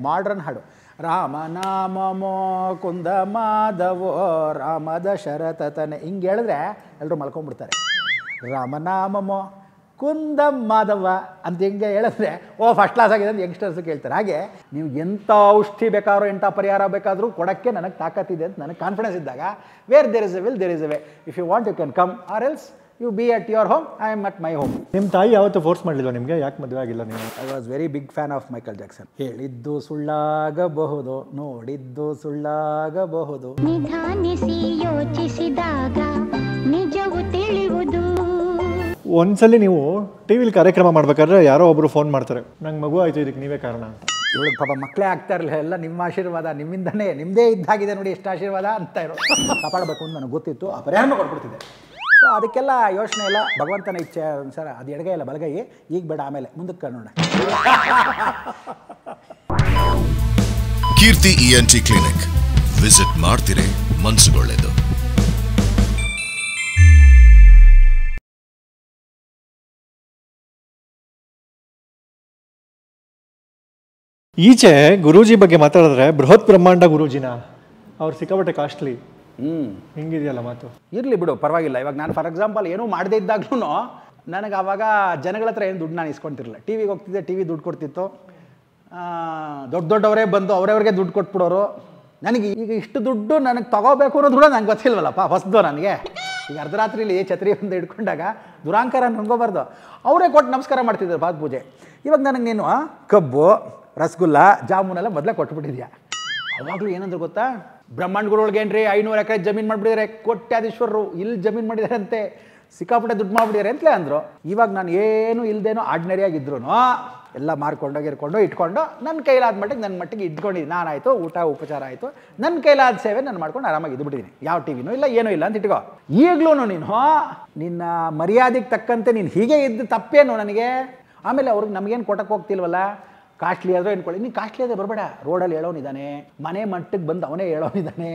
Modern ಹಾಡು. ರಾಮನಾಮಮೋ ಕುಂದ ಮಾಧವೋ ರಾಮದ ಶರತತನೆ ಹಿಂಗೆ ಹೇಳಿದ್ರೆ ಎಲ್ಲರೂ ಮಲ್ಕೊಂಡ್ಬಿಡ್ತಾರೆ. ರಾಮನಾಮಮೋ ಕುಂದ ಮಾಧವ ಅಂತ ಹೆಂಗೆ ಹೇಳಿದ್ರೆ ಫಸ್ಟ್ ಕ್ಲಾಸ್ ಆಗಿದೆ ಅಂತ ಯಂಗ್ಸ್ಟರ್ಸ್ ಕೇಳ್ತಾರೆ. ಹಾಗೆ ನೀವು ಎಂಥ ಔಷಧಿ ಬೇಕಾದ್ರೂ ಎಂಥ ಪರಿಹಾರ ಬೇಕಾದರೂ ಕೊಡೋಕ್ಕೆ ನನಗೆ ತಾಕತ್ತಿದೆ ಅಂತ ನನಗೆ ಕಾನ್ಫಿಡೆನ್ಸ್ ಇದ್ದಾಗ where there is a will there is a way. If you want you can come or else you be at your home, I am at my home. ನಿಮ್ಮ ತಾಯಿ ಯಾವತ್ತೂ ಫೋರ್ಸ್ ಮಾಡಲಿಲ್ಲ ನಿಮಗೆ? ಯಾಕೆ ಮದುವೆ ಆಗಿಲ್ಲ ನೀವು? I was very big fan of Michael Jackson. ಹೇಳಿದ್ದು ಸುಳ್ಳಾಗಬಹುದು, ನೋಡಿದ್ದು ಸುಳ್ಳಾಗಬಹುದು, ನಿಧಾನಿಸಿ ಯೋಚಿಸಿದಾಗ ನಿಜವು ತಿಳಿಯುವುದು. ಒಂದ್ಸಲಿ ನೀವು ಟಿ ವಿಲಿ ಕಾರ್ಯಕ್ರಮ ಮಾಡ್ಬೇಕಾದ್ರೆ ಯಾರೋ ಒಬ್ಬರು ಫೋನ್ ಮಾಡ್ತಾರೆ, ನಂಗೆ ಮಗು ಆಯಿತು, ಇದಕ್ಕೆ ನೀವೇ ಕಾರಣ ಅಂತ. ಇವಳಿಗೆ ಪಾಪ ಮಕ್ಕಳೇ ಆಗ್ತಾ ಇರಲಿಲ್ಲ, ಎಲ್ಲ ನಿಮ್ಮ ಆಶೀರ್ವಾದ, ನಿಮ್ಮಿಂದನೇ, ನಿಮ್ಮದೇ ಇದ್ದಾಗಿದೆ ನೋಡಿ ಎಷ್ಟು ಆಶೀರ್ವಾದ ಅಂತ ಇರೋ ಕಾಪಾಡಬೇಕು ಅಂತ ನನಗೆ ಗೊತ್ತಿತ್ತು. ಆ ಪರಿಹಾರನೂ ಕೊಟ್ಬಿಡ್ತಿದ್ದೆ. ಸೊ ಅದಕ್ಕೆಲ್ಲ ಯೋಚನೆ ಇಲ್ಲ, ಭಗವಂತನ ಇಚ್ಛೆ ಅನುಸಾರ. ಅದು ಎಡಗೈ ಇಲ್ಲ ಬಲಗೈ, ಈಗ ಬೇಡ ಆಮೇಲೆ ಮುಂದಕ್ಕೆ ಕಾಣೋಣ. ಕೀರ್ತಿ ENT ಕ್ಲಿನಿಕ್ ವಿಸಿಟ್ ಮಾಡ್ತೀರಿ, ಮನಸ್ಸುಗೊಳ್ಳೆದು. ಈಚೆ ಗುರೂಜಿ ಬಗ್ಗೆ ಮಾತಾಡಿದ್ರೆ ಬೃಹತ್ ಬ್ರಹ್ಮಾಂಡ ಗುರೂಜಿನ ಅವ್ರು ಸಿಕ್ಕಾಪಟ್ಟೆ ಕಾಸ್ಟ್ಲಿ. ಹಿಂಗಿದೆಯಲ್ಲ ಮಾತು. ಇರಲಿ ಬಿಡು, ಪರವಾಗಿಲ್ಲ. ಇವಾಗ ನಾನು ಫಾರ್ ಎಕ್ಸಾಂಪಲ್ ಏನೂ ಮಾಡದೇ ಇದ್ದಾಗ್ಲೂ ನನಗೆ ಆವಾಗ ಜನಗಳ ಹತ್ರ ಏನು ದುಡ್ಡು ನಾನು ಇಸ್ಕೊತಿರಲಿಲ್ಲ. ಟಿ ವಿಗೆ ಹೋಗ್ತಿದ್ದೆ, ಟಿ ವಿ ದುಡ್ಡು ಕೊಡ್ತಿತ್ತು. ದೊಡ್ಡವರೇ ಬಂದು ಅವರವ್ರಿಗೆ ದುಡ್ಡು ಕೊಟ್ಬಿಡೋರು. ನನಗೆ ಈಗ ಇಷ್ಟು ದುಡ್ಡು ನನಗೆ ತಗೋಬೇಕು ಅನ್ನೋದು ಕೂಡ ನಂಗೆ ಗೊತ್ತಿಲ್ವಲ್ಲಪ್ಪ, ಹೊಸದು ನನಗೆ. ಈಗ ಅರ್ಧರಾತ್ರಿಲಿ ಛತ್ರಿ ಒಂದು ಹಿಡ್ಕೊಂಡಾಗ ದುರಾಂಕಾರ ನುಂಗೋಬಾರ್ದು. ಅವರೇ ಕೊಟ್ಟು ನಮಸ್ಕಾರ ಮಾಡ್ತಿದ್ರು ಪಾದ ಪೂಜೆ. ಇವಾಗ ನನಗೆ ನೀನು ಕಬ್ಬು, ರಸಗುಲ್ಲ, ಜಾಮೂನೆಲ್ಲ ಮೊದಲೇ ಕೊಟ್ಬಿಟ್ಟಿದ್ಯಾ. ಅವಾಗಲೂ ಏನಂದ್ರೆ ಗೊತ್ತಾ, ಬ್ರಹ್ಮಾಂಡಗಳೊಳಗೆ ಏನ್ರಿ 500 ಎಕರೆ ಜಮೀನು ಮಾಡಿಬಿಟ್ಟಿದ್ದಾರೆ, ಕೋಟ್ಯಾಧೀಶ್ವರರು ಇಲ್ಲಿ ಜಮೀನು ಮಾಡಿದ್ದಾರೆ ಅಂತೆ, ಸಿಕ್ಕಾಪಟ್ಟೆ ದುಡ್ಡು ಮಾಡಿಬಿಟ್ಟಿದ್ದಾರೆ ಅಂತಲೇ ಅಂದರು. ಇವಾಗ ನಾನು ಏನು ಇಲ್ಲದೇನೋ ಆರ್ಡಿನರಿಯಾಗಿದ್ರು ಎಲ್ಲ ಮಾರ್ಕೊಂಡೋಗಿರ್ಕೊಂಡು ಇಟ್ಕೊಂಡು ನನ್ನ ಕೈಲಾದ ಮಟ್ಟಿಗೆ ನನ್ನ ಮಟ್ಟಿಗೆ ಇಟ್ಕೊಂಡಿದ್ದೀನಿ. ನಾನಾಯಿತು, ಊಟ ಉಪಚಾರ ಆಯಿತು, ನನ್ನ ಕೈಲಾದ ಸೇವೆ ನಾನು ಮಾಡ್ಕೊಂಡು ಆರಾಮಾಗಿ ಇದ್ಬಿಟ್ಟಿದ್ದೀನಿ. ಯಾವ ಟಿ ವಿನೂ ಇಲ್ಲ, ಏನೂ ಇಲ್ಲ ಅಂತ ಇಟ್ಕೋ. ಈಗಲೂ ನೀನು ನಿನ್ನ ಮರ್ಯಾದೆಗೆ ತಕ್ಕಂತೆ ನೀನು ಹೀಗೆ ಇದ್ದು ತಪ್ಪೇನು ನನಗೆ? ಆಮೇಲೆ ಅವ್ರಿಗೆ ನಮಗೇನು ಕೊಟ್ಟಕ್ಕೆ ಹೋಗ್ತಿಲ್ವಲ್ಲ, ಕಾಸ್ಟ್ಲಿ ಆದರೂ ಏನ್ಕೊಳ್ಳಿ. ನೀನು ಕಾಸ್ಟ್ಲಿ ಆದರೆ ಬರಬೇಡ. ರೋಡಲ್ಲಿ ಹೇಳೋನಿದ್ದಾನೆ, ಮನೆ ಮಟ್ಟಕ್ಕೆ ಬಂದು ಅವನೇ ಹೇಳೋನಿದ್ದಾನೆ,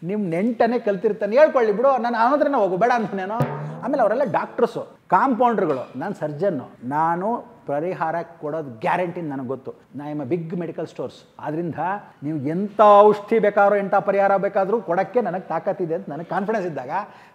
ನಿಮ್ಮ ನೆಂಟನೇ ಕಲ್ತಿರ್ತಾನೆ, ಹೇಳ್ಕೊಳ್ಳಿ ಬಿಡು, ನಾನು ಅವನತ್ರನೇ ಹೋಗಬೇಡ ಅಂತಾನೇನೋ. ಆಮೇಲೆ ಅವರೆಲ್ಲ ಡಾಕ್ಟ್ರಸ್ಸು, ಕಾಂಪೌಂಡ್ರುಗಳು, ನಾನು ಸರ್ಜನ್ನು. ನಾನು ಪರಿಹಾರ ಕೊಡೋದು ಗ್ಯಾರಂಟಿ ನನಗೆ ಗೊತ್ತು. ನಾ am a big medical stores. ಆದ್ದರಿಂದ ನೀವು ಎಂಥ ಔಷಧಿ ಬೇಕಾದ್ರೂ ಎಂಥ ಪರಿಹಾರ ಬೇಕಾದರೂ ಕೊಡೋಕ್ಕೆ ನನಗೆ ತಾಕತ್ತಿದೆ ಅಂತ ನನಗೆ ಕಾನ್ಫಿಡೆನ್ಸ್ ಇದ್ದಾಗ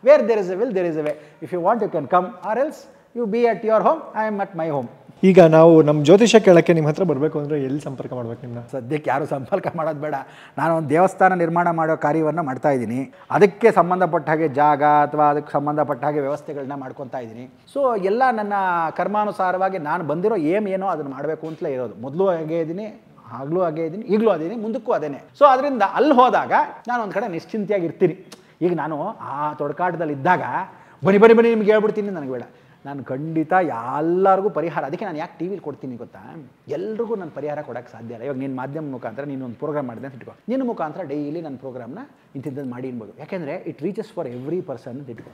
where there is a will there is a way. If you want you can come or else you be at your home, I am at my home. ಈಗ ನಾವು ನಮ್ಮ ಜ್ಯೋತಿಷ ಕೇಳೋಕ್ಕೆ ನಿಮ್ಮ ಹತ್ರ ಬರಬೇಕು ಅಂದರೆ ಎಲ್ಲಿ ಸಂಪರ್ಕ ಮಾಡ್ಬೇಕು ನಿಮ್ಮನ್ನ? ಸದ್ಯಕ್ಕೆ ಯಾರು ಸಂಪರ್ಕ ಮಾಡೋದು ಬೇಡ. ನಾನು ಒಂದು ದೇವಸ್ಥಾನ ನಿರ್ಮಾಣ ಮಾಡೋ ಕಾರ್ಯವನ್ನು ಮಾಡ್ತಾ ಇದ್ದೀನಿ. ಅದಕ್ಕೆ ಸಂಬಂಧಪಟ್ಟ ಹಾಗೆ ಜಾಗ ಅಥವಾ ಅದಕ್ಕೆ ಸಂಬಂಧಪಟ್ಟ ಹಾಗೆ ವ್ಯವಸ್ಥೆಗಳನ್ನ ಮಾಡ್ಕೊತಾ ಇದ್ದೀನಿ. ಸೊ ಎಲ್ಲ ನನ್ನ ಕರ್ಮಾನುಸಾರವಾಗಿ ನಾನು ಬಂದಿರೋ ಏನೋ ಅದನ್ನು ಮಾಡಬೇಕು ಅಂತಲೇ ಇರೋದು. ಮೊದಲು ಹಾಗೆ ಇದ್ದೀನಿ, ಆಗಲೂ ಹಾಗೆ ಇದ್ದೀನಿ, ಈಗಲೂ ಅದೇನಿ, ಮುಂದಕ್ಕೂ ಅದೇನೆ. ಸೊ ಅದರಿಂದ ಅಲ್ಲಿ ಹೋದಾಗ ನಾನು ಒಂದು ಕಡೆ ನಿಶ್ಚಿಂತೆಯಾಗಿರ್ತೀನಿ. ಈಗ ನಾನು ಆ ತೊಡಕಾಟದಲ್ಲಿ ಇದ್ದಾಗ ಬನ್ನಿ ನಿಮ್ಗೆ ಹೇಳ್ಬಿಡ್ತೀನಿ, ನನಗೆ ಬೇಡ. ನಾನು ಖಂಡಿತ ಎಲ್ಲರಿಗೂ ಪರಿಹಾರ, ಅದಕ್ಕೆ ನಾನು ಯಾಕೆ ಟಿ ವಿಲಿ ಕೊಡ್ತೀನಿ ಗೊತ್ತಾ, ಎಲ್ರಿಗೂ ನಾನು ಪರಿಹಾರ ಕೊಡೋಕ್ಕೆ ಸಾಧ್ಯ ಇಲ್ಲ. ಇವಾಗ ನಿನ್ನ ಮಾಧ್ಯಮ ಮುಖಾಂತರ ನೀನು ಒಂದು ಪ್ರೋಗ್ರಾಮ್ ಮಾಡಿದೆ ಅಂತ ಇಟ್ಕೋ, ನಿನ್ನ ಮುಖಾಂತರ ಡೈಲಿ ನನ್ನ ಪ್ರೋಗ್ರಾಮ್ನ ಇಂಥದ್ದು ಮಾಡಿ ಅನ್ಬೋದು. ಯಾಕೆಂದರೆ it reaches for every person ಅಂತ ಇಟ್ಕೋ.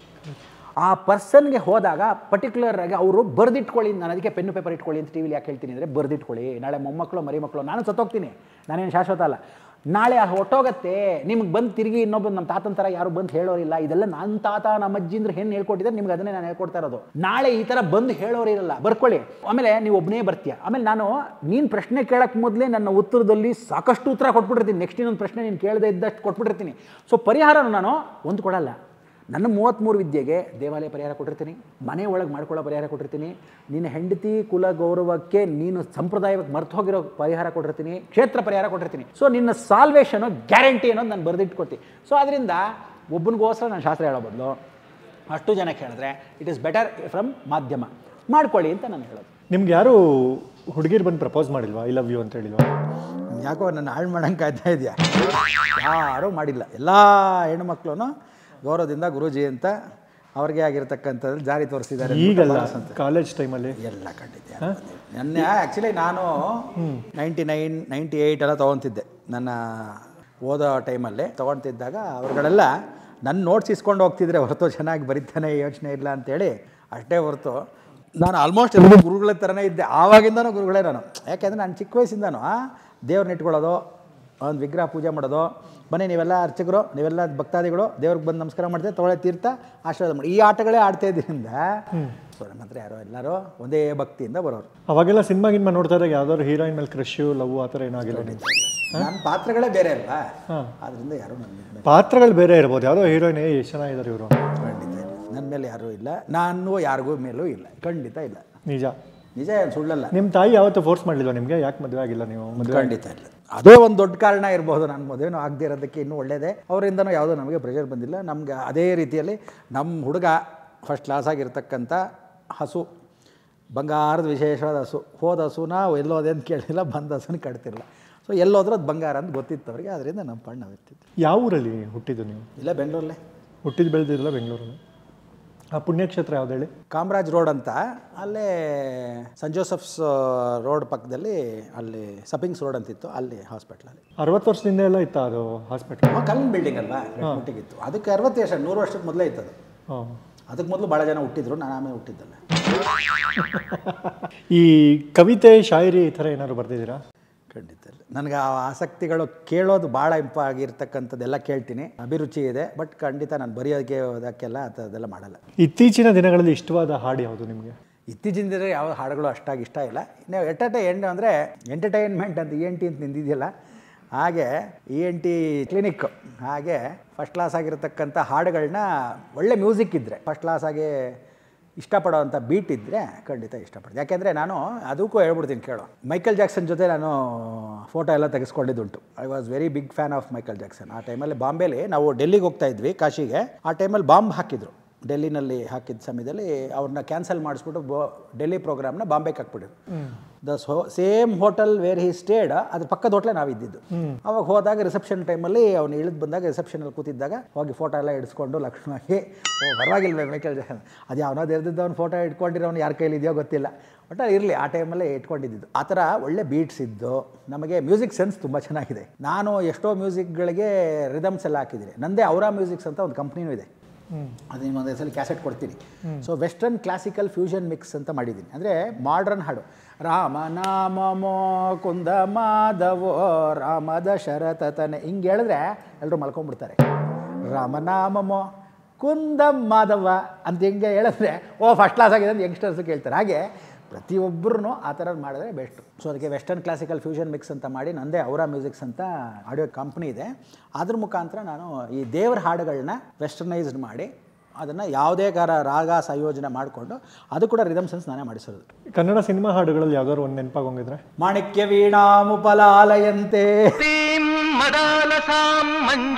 ಆ ಪರ್ಸನ್ಗೆ ಹೋದಾಗ ಪರ್ಟಿಕ್ಯುಲರ್ ಆಗಿ ಅವರು ಬರೆದಿಟ್ಕೊಳ್ಳಿ. ನಾನು ಅದಕ್ಕೆ ಪೆನ್ನು ಪೇಪರ್ ಇಟ್ಕೊಳ್ಳಿ ಅಂತ ಟಿ ವಿಲಿ ಯಾಕೆ ಹೇಳ್ತೀನಿ ಅಂದರೆ, ಬರೆದಿಟ್ಕೊಳ್ಳಿ. ನಾಳೆ ಮೊಮ್ಮಕ್ಕಳು ಮರಿ ಮಕ್ಕಳು, ನಾನು ಸತ್ತೋಗ್ತೀನಿ, ನಾನೇನು ಶಾಶ್ವತ ಅಲ್ಲ, ನಾಳೆ ಹೊಟ್ಟೋಗತ್ತೆ. ನಿಮ್ಗೆ ಬಂದು ತಿರುಗಿ ಇನ್ನೊಬ್ಬ ನಮ್ಮ ತಾತನ ಥರ ಯಾರು ಬಂದು ಹೇಳೋರಿಲ್ಲ. ಇದೆಲ್ಲ ನನ್ನ ತಾತ ನಮ್ಮ ಅಜ್ಜಿಂದ್ರೆ ಏನು ಹೇಳ್ಕೊಟ್ಟಿದ್ದಾರೆ, ನಿಮ್ಗೆ ಅದನ್ನೇ ನಾನು ಹೇಳ್ಕೊಡ್ತಾ ಇರೋದು. ನಾಳೆ ಈ ಥರ ಬಂದು ಹೇಳೋರಿರಲ್ಲ, ಬರ್ಕೊಳ್ಳಿ. ಆಮೇಲೆ ನೀವು ಒಬ್ಬನೇ ಬರ್ತೀಯ. ಆಮೇಲೆ ನೀನು ಪ್ರಶ್ನೆ ಕೇಳೋಕ್ಕೆ ಮೊದಲೇ ನನ್ನ ಉತ್ತರದಲ್ಲಿ ಸಾಕಷ್ಟು ಉತ್ತರ ಕೊಟ್ಬಿಟ್ಟಿರ್ತೀನಿ. ನೆಕ್ಸ್ಟ್ ಇನ್ನೊಂದು ಪ್ರಶ್ನೆ ನೀನು ಕೇಳದೇ ಇದ್ದಷ್ಟು ಕೊಟ್ಬಿಟ್ಟಿರ್ತೀನಿ. ಸೊ ಪರಿಹಾರನೂ ನಾನು ಒಂದು ಕೊಡಲ್ಲ. ನನ್ನ 33 ವಿದ್ಯೆಗೆ ದೇವಾಲಯ ಪರಿಹಾರ ಕೊಟ್ಟಿರ್ತೀನಿ, ಮನೆ ಒಳಗೆ ಮಾಡ್ಕೊಳ್ಳೋ ಪರಿಹಾರ ಕೊಟ್ಟಿರ್ತೀನಿ, ನಿನ್ನ ಹೆಂಡತಿ ಕುಲ ಗೌರವಕ್ಕೆ ನೀನು ಸಂಪ್ರದಾಯಕ್ಕೆ ಮರ್ತು ಹೋಗಿರೋ ಪರಿಹಾರ ಕೊಟ್ಟಿರ್ತೀನಿ, ಕ್ಷೇತ್ರ ಪರಿಹಾರ ಕೊಟ್ಟಿರ್ತೀನಿ. ಸೊ ನಿನ್ನ ಸಾಲ್ವೇಷನು ಗ್ಯಾರಂಟಿ ಅನ್ನೋದು ನಾನು ಬರೆದಿಟ್ಕೊಡ್ತೀನಿ. ಸೊ ಅದರಿಂದ ಒಬ್ಬನಿಗೋಸ್ಕರ ನಾನು ಶಾಸ್ತ್ರ ಹೇಳೋ ಬದಲು ಅಷ್ಟು ಜನಕ್ಕೆ ಹೇಳಿದ್ರೆ ಇಟ್ ಈಸ್ ಬೆಟರ್ ಫ್ರಮ್ ಮಾಧ್ಯಮ ಮಾಡ್ಕೊಳ್ಳಿ ಅಂತ ನಾನು ಹೇಳೋದು. ನಿಮ್ಗೆ ಯಾರು ಹುಡುಗಿರು ಬಂದು ಪ್ರಪೋಸ್ ಮಾಡಿಲ್ವಾ, ಐ ಲವ್ ಯು ಅಂತ ಹೇಳಿಲ್ವಾ? ಯಾಕೋ ನನ್ನ ಹಾಳು ಮಾಡೋಂಗೆ ಕಾಯ್ತಾ ಇದೆಯಾ? ಯಾರೂ ಮಾಡಿಲ್ಲ. ಎಲ್ಲ ಹೆಣ್ಣುಮಕ್ಳು ಗೌರವದಿಂದ ಗುರೂಜಿ ಅಂತ ಅವ್ರಿಗೆ ಆಗಿರ್ತಕ್ಕಂಥದ್ದು ಜಾರಿ ತೋರಿಸಿದ್ದಾರೆ. ಈಗಲ್ಲ, ಕಾಲೇಜ್ ಟೈಮಲ್ಲಿ ಎಲ್ಲ ಖಂಡಿತ. ನನ್ನ ಆ್ಯಕ್ಚುಲಿ ನಾನು 99, 98 ಎಲ್ಲ ತೊಗೊತಿದ್ದೆ. ನನ್ನ ಓದೋ ಟೈಮಲ್ಲಿ ತೊಗೊತಿದ್ದಾಗ ಅವ್ರುಗಳೆಲ್ಲ ನನ್ನ ನೋಟ್ಸ್ ಇಸ್ಕೊಂಡು ಹೋಗ್ತಿದ್ರೆ ಹೊರತು ಚೆನ್ನಾಗಿ ಬರೀತಾನೆ ಯೋಚನೆ ಇಲ್ಲ ಅಂತೇಳಿ ಅಷ್ಟೇ ಹೊರತು ನಾನು ಆಲ್ಮೋಸ್ಟ್ ಎಲ್ಲರೂ ಗುರುಗಳ ಥರನೇ ಇದ್ದೆ. ಆವಾಗಿಂದನೂ ಗುರುಗಳೇ ನಾನು. ಯಾಕೆಂದರೆ ನಾನು ಚಿಕ್ಕ ವಯಸ್ಸಿಂದನೂ ದೇವ್ರನ್ನ ಇಟ್ಕೊಳ್ಳೋದು, ಒಂದು ವಿಗ್ರಹ ಪೂಜೆ ಮಾಡೋದು, ಬನ್ನಿ ನೀವೆಲ್ಲ ಅರ್ಚಕರು, ನೀವೆಲ್ಲ ಭಕ್ತಾದಿಗಳು ದೇವ್ರಿಗೆ ಬಂದು ನಮಸ್ಕಾರ ಮಾಡ್ತೀವಿ, ತೊಗೊಳ್ಳೆ ತೀರ್ಥ ಆಶೀರ್ವಾದ ಮಾಡಿ, ಈ ಆಟಗಳೇ ಆಡ್ತಾ ಇದ್ದರಿಂದ ಸೊ ನಮ್ಮ ಹತ್ರ ಯಾರೋ ಎಲ್ಲರೂ ಒಂದೇ ಭಕ್ತಿಯಿಂದ ಬರೋರು. ಅವಾಗೆಲ್ಲ ಸಿನಿಮಾ ಗಿನ್ಮಾ ನೋಡ್ತಾ ಇದ್ದಾಗ ಯಾವ್ದಾದ್ರು ಹೀರೋಯಿನ್ ಮೇಲೆ ಕ್ರಶು ಲವ್ ಆ ಥರ ಏನಾಗಿಲ್ಲ? ನನ್ನ ಪಾತ್ರಗಳೇ ಬೇರೆ ಅಲ್ವಾ, ಆದ್ದರಿಂದ ಯಾರೂ ನನ್ನ ಪಾತ್ರಗಳು ಬೇರೆ ಇರ್ಬೋದು, ಯಾವುದೋ ಹೀರೋಯಿನ್ ಎಷ್ಟು ಚೆನ್ನಾಗಿದ್ದಾರೆ ಇವರು, ಖಂಡಿತ ಇಲ್ಲ. ನನ್ನ ಮೇಲೆ ಯಾರೂ ಇಲ್ಲ, ನಾನು ಯಾರಿಗೂ ಮೇಲೂ ಇಲ್ಲ, ಖಂಡಿತ ಇಲ್ಲ. ನಿಜ ನಿಜ, ಸುಳ್ಳಲ್ಲ. ನಿಮ್ಮ ತಾಯಿ ಯಾವತ್ತೂ ಫೋರ್ಸ್ ಮಾಡಲಿಲ್ವ ನಿಮಗೆ? ಯಾಕೆ ಮದುವೆ ಆಗಿಲ್ಲ ನೀವು? ಮದುವೆ ಖಂಡಿತ ಇಲ್ಲ. ಅದೇ ಒಂದು ದೊಡ್ಡ ಕಾರಣ ಇರ್ಬೋದು, ನಾನು ಮದುವೆನೂ ಆಗದೆ ಇರೋದಕ್ಕೆ. ಇನ್ನೂ ಒಳ್ಳೆಯದೇ, ಅವರಿಂದನೂ ಯಾವುದೋ ನಮಗೆ ಪ್ರೆಷರ್ ಬಂದಿಲ್ಲ. ನಮ್ಗೆ ಅದೇ ರೀತಿಯಲ್ಲಿ ನಮ್ಮ ಹುಡುಗ ಫಸ್ಟ್ ಕ್ಲಾಸ್ ಆಗಿರ್ತಕ್ಕಂಥ ಹಸು, ಬಂಗಾರದ ವಿಶೇಷವಾದ ಹಸು. ಹೋದ ಹಸುನ ಎಲ್ಲೋದೆ ಅಂತ ಕೇಳಿಲ್ಲ, ಬಂದ ಹಸುನ ಕಟ್ತಿರಲ್ಲ. ಸೊ ಎಲ್ಲೋದ್ರೂ ಅದು ಬಂಗಾರ ಅಂತ ಗೊತ್ತಿತ್ತು ಅವರಿಗೆ, ಅದರಿಂದ ನಮ್ಮ ಪಣ್ಣ ಇರ್ತಿತ್ತು. ಯಾವ ಊರಲ್ಲಿ ಹುಟ್ಟಿದ್ದು ನೀವು? ಇಲ್ಲ, ಬೆಂಗಳೂರಲ್ಲೇ ಹುಟ್ಟಿದ್ದು ಬೆಳೆದಿರಲ್ಲ ಬೆಂಗಳೂರಲ್ಲಿ. ಆ ಪುಣ್ಯಕ್ಷೇತ್ರ ಯಾವ್ದು ಹೇಳಿ? ಕಾಮರಾಜ್ ರೋಡ್ ಅಂತ, ಅಲ್ಲೇ ಸೆಂಟ್ ಜೋಸೆಫ್ಸ್ ರೋಡ್ ಪಕ್ಕದಲ್ಲಿ, ಅಲ್ಲಿ ಸಪಿಂಗ್ಸ್ ರೋಡ್ ಅಂತಿತ್ತು, ಅಲ್ಲಿ ಹಾಸ್ಪಿಟ್ಲಲ್ಲಿ. 60 ವರ್ಷದಿಂದ ಎಲ್ಲ ಇತ್ತು ಅದು ಹಾಸ್ಪಿಟ್ಲ್? ಕಲ್ಲಿನ ಬಿಲ್ಡಿಂಗ್ ಅಲ್ವಾ, ಮುಟ್ಟಿಗಿತ್ತು. ಅದಕ್ಕೆ 60 ವರ್ಷ 100 ವರ್ಷಕ್ಕೆ ಮೊದಲೇ ಇತ್ತು ಅದು. ಅದಕ್ಕೆ ಮೊದಲು ಭಾಳ ಜನ ಹುಟ್ಟಿದ್ರು, ನಾನು ಆಮೇಲೆ ಹುಟ್ಟಿದ್ದಲ್ಲ. ಈ ಕವಿತೆ ಶಾಯರಿ ಈ ಥರ ಏನಾದ್ರು ಬರ್ತಿದ್ದೀರಾ? ಖಂಡಿತ ಇಲ್ಲ. ನನಗೆ ಆ ಆಸಕ್ತಿಗಳು ಕೇಳೋದು ಭಾಳ ಇಂಪಾಗಿರ್ತಕ್ಕಂಥದ್ದೆಲ್ಲ ಕೇಳ್ತೀನಿ, ಅಭಿರುಚಿ ಇದೆ. ಬಟ್ ಖಂಡಿತ ನಾನು ಬರೆಯೋದಕ್ಕೆ ಓದೋಕ್ಕೆಲ್ಲ ಆ ಥರದ್ದೆಲ್ಲ ಮಾಡಲ್ಲ. ಇತ್ತೀಚಿನ ದಿನಗಳಲ್ಲಿ ಇಷ್ಟವಾದ ಹಾಡು ಯಾವುದು ನಿಮಗೆ? ಇತ್ತೀಚಿನ ದಿನ ಯಾವ ಹಾಡುಗಳು ಅಷ್ಟಾಗಿ ಇಷ್ಟ ಇಲ್ಲ. ಇನ್ನು ಎಂಡ್ ಅಂದರೆ ಎಂಟರ್ಟೈನ್ಮೆಂಟ್ ಅಂತ ENT ಅಂತ ನಿಂದಿದೆಯಲ್ಲ, ಹಾಗೆ ENT ಕ್ಲಿನಿಕ್, ಹಾಗೆ ಫಸ್ಟ್ ಕ್ಲಾಸ್ ಆಗಿರತಕ್ಕಂಥ ಹಾಡುಗಳನ್ನ, ಒಳ್ಳೆ ಮ್ಯೂಸಿಕ್ ಇದ್ದರೆ, ಫಸ್ಟ್ ಕ್ಲಾಸಾಗಿ ಇಷ್ಟಪಡೋವಂಥ ಬೀಟ್ ಇದ್ದರೆ ಖಂಡಿತ ಇಷ್ಟಪಡ್ತೀನಿ. ಯಾಕೆಂದರೆ ನಾನು ಅದಕ್ಕೂ ಹೇಳ್ಬಿಡ್ತೀನಿ ಕೇಳೋ, ಮೈಕಲ್ ಜಾಕ್ಸನ್ ಜೊತೆ ನಾನು ಫೋಟೋ ಎಲ್ಲ ತೆಗೆಸ್ಕೊಂಡಿದ್ದುಂಟು. I was very big fan of Michael Jackson. ಆ ಟೈಮಲ್ಲಿ ಬಾಂಬೆಲಿ ನಾವು ಡೆಲ್ಲಿಗೆ ಹೋಗ್ತಾ ಇದ್ವಿ, ಕಾಶಿಗೆ. ಆ ಟೈಮಲ್ಲಿ ಬಾಂಬ್ ಹಾಕಿದ್ರು, ಡೆಲ್ಲಿನಲ್ಲಿ ಹಾಕಿದ ಸಮಯದಲ್ಲಿ ಅವ್ರನ್ನ ಕ್ಯಾನ್ಸಲ್ ಮಾಡಿಸ್ಬಿಟ್ಟು ಡೆಲ್ಲಿ ಪ್ರೋಗ್ರಾಮ್ನ ಬಾಂಬೆಗೆ ಹಾಕ್ಬಿಟ್ಟಿದ್ರು. The same hotel where he stayed, ಅದ್ರ ಪಕ್ಕದ ಹೋಟ್ಲೆ ನಾವಿದ್ದಿದ್ದು. ಅವಾಗ ಹೋದಾಗ ರಿಸೆಪ್ಷನ್ ಟೈಮಲ್ಲಿ ಅವ್ನು ಇಳಿದು ಬಂದಾಗ ರಿಸೆಪ್ಷನಲ್ಲಿ ಕೂತಿದ್ದಾಗ ಹೋಗಿ ಫೋಟೋ ಎಲ್ಲ ಇಡಿಸ್ಕೊಂಡು ಲಕ್ಷ್ಮಣಾಗಿ, ಪರವಾಗಿಲ್ವೇ ಮೈಕಲ್ ಜಾಕ್ಸನ್, ಅದು ಯಾವನಾದ್ರು ಇರ್ದಿದ್ದು ಅವ್ನು ಫೋಟೋ ಇಟ್ಕೊಂಡಿರೋನು ಯಾರ ಕೈಲಿದೆಯೋ ಗೊತ್ತಿಲ್ಲ, ಬಟ್ ಇರಲಿ, ಆ ಟೈಮಲ್ಲೇ ಇಟ್ಕೊಂಡಿದ್ದು. ಆ ಥರ ಒಳ್ಳೆ ಬೀಟ್ಸ್ ಇದ್ದು, ನಮಗೆ ಮ್ಯೂಸಿಕ್ ಸೆನ್ಸ್ ತುಂಬ ಚೆನ್ನಾಗಿದೆ. ನಾನು ಎಷ್ಟೋ ಮ್ಯೂಸಿಕ್ಗಳಿಗೆ ರಿದಮ್ಸ್ ಎಲ್ಲ ಹಾಕಿದ್ದೀನಿ. ನಂದೇ ಔರಾ ಮ್ಯೂಸಿಕ್ಸ್ ಅಂತ ಒಂದು ಕಂಪ್ನಿನೂ ಇದೆ, ಅದು ನಿಮ್ಮೊಂದು ಸಲ ಕ್ಯಾಸೆಟ್ ಕೊಡ್ತೀನಿ. So western classical fusion mix ಅಂತ ಮಾಡಿದ್ದೀನಿ. ಅಂದರೆ ಮಾಡ್ರನ್ ಹಾಡು, ರಾಮನಾಮೋ ಕುಂದ ಮಾಧವೋ ರಾಮದ ಶರತನೆ, ಹಿಂಗೆ ಹೇಳಿದ್ರೆ ಎಲ್ಲರೂ ಮಲ್ಕೊಂಡ್ಬಿಡ್ತಾರೆ. ರಾಮನಾಮಮೋ ಕುಂದ ಮಾಧವ ಅಂತ ಹಿಂಗೆ ಹೇಳಿದ್ರೆ ಫಸ್ಟ್ ಕ್ಲಾಸ್ ಆಗಿದೆ ಅಂತ ಯಂಗ್ಸ್ಟರ್ಸು ಕೇಳ್ತಾರೆ. ಹಾಗೆ ಪ್ರತಿಯೊಬ್ಬರೂ ಆ ಥರದ್ದು ಮಾಡಿದ್ರೆ ಬೆಸ್ಟು. ಸೊ ಅದಕ್ಕೆ ವೆಸ್ಟರ್ನ್ ಕ್ಲಾಸಿಕಲ್ ಫ್ಯೂಷನ್ ಮಿಕ್ಸ್ ಅಂತ ಮಾಡಿ ನಂದೇ ಔರಾ ಮ್ಯೂಸಿಕ್ಸ್ ಅಂತ ಆಡಿಯೋ ಕಂಪ್ನಿ ಇದೆ. ಅದ್ರ ಮುಖಾಂತರ ನಾನು ಈ ದೇವರ ಹಾಡುಗಳನ್ನ ವೆಸ್ಟರ್ನೈಸ್ಡ್ ಮಾಡಿ ಅದನ್ನು ಯಾವುದೇ ರಾಗ ಸಂಯೋಜನೆ ಮಾಡಿಕೊಂಡು ಅದು ಕೂಡ ರಿದಮ್ ಸೆನ್ಸ್ ನಾನೇ ಮಾಡಿಸೋದು. ಕನ್ನಡ ಸಿನಿಮಾ ಹಾಡುಗಳಲ್ಲಿ ಯಾವ್ದಾದ್ರು ಒಂದು ನೆನಪಾಗೋಂಗಿದ್ರೆ? ಮಾಣಿಕ್ಯ ವೀಣಾಮುಪಲಾಲಯಂತೆ,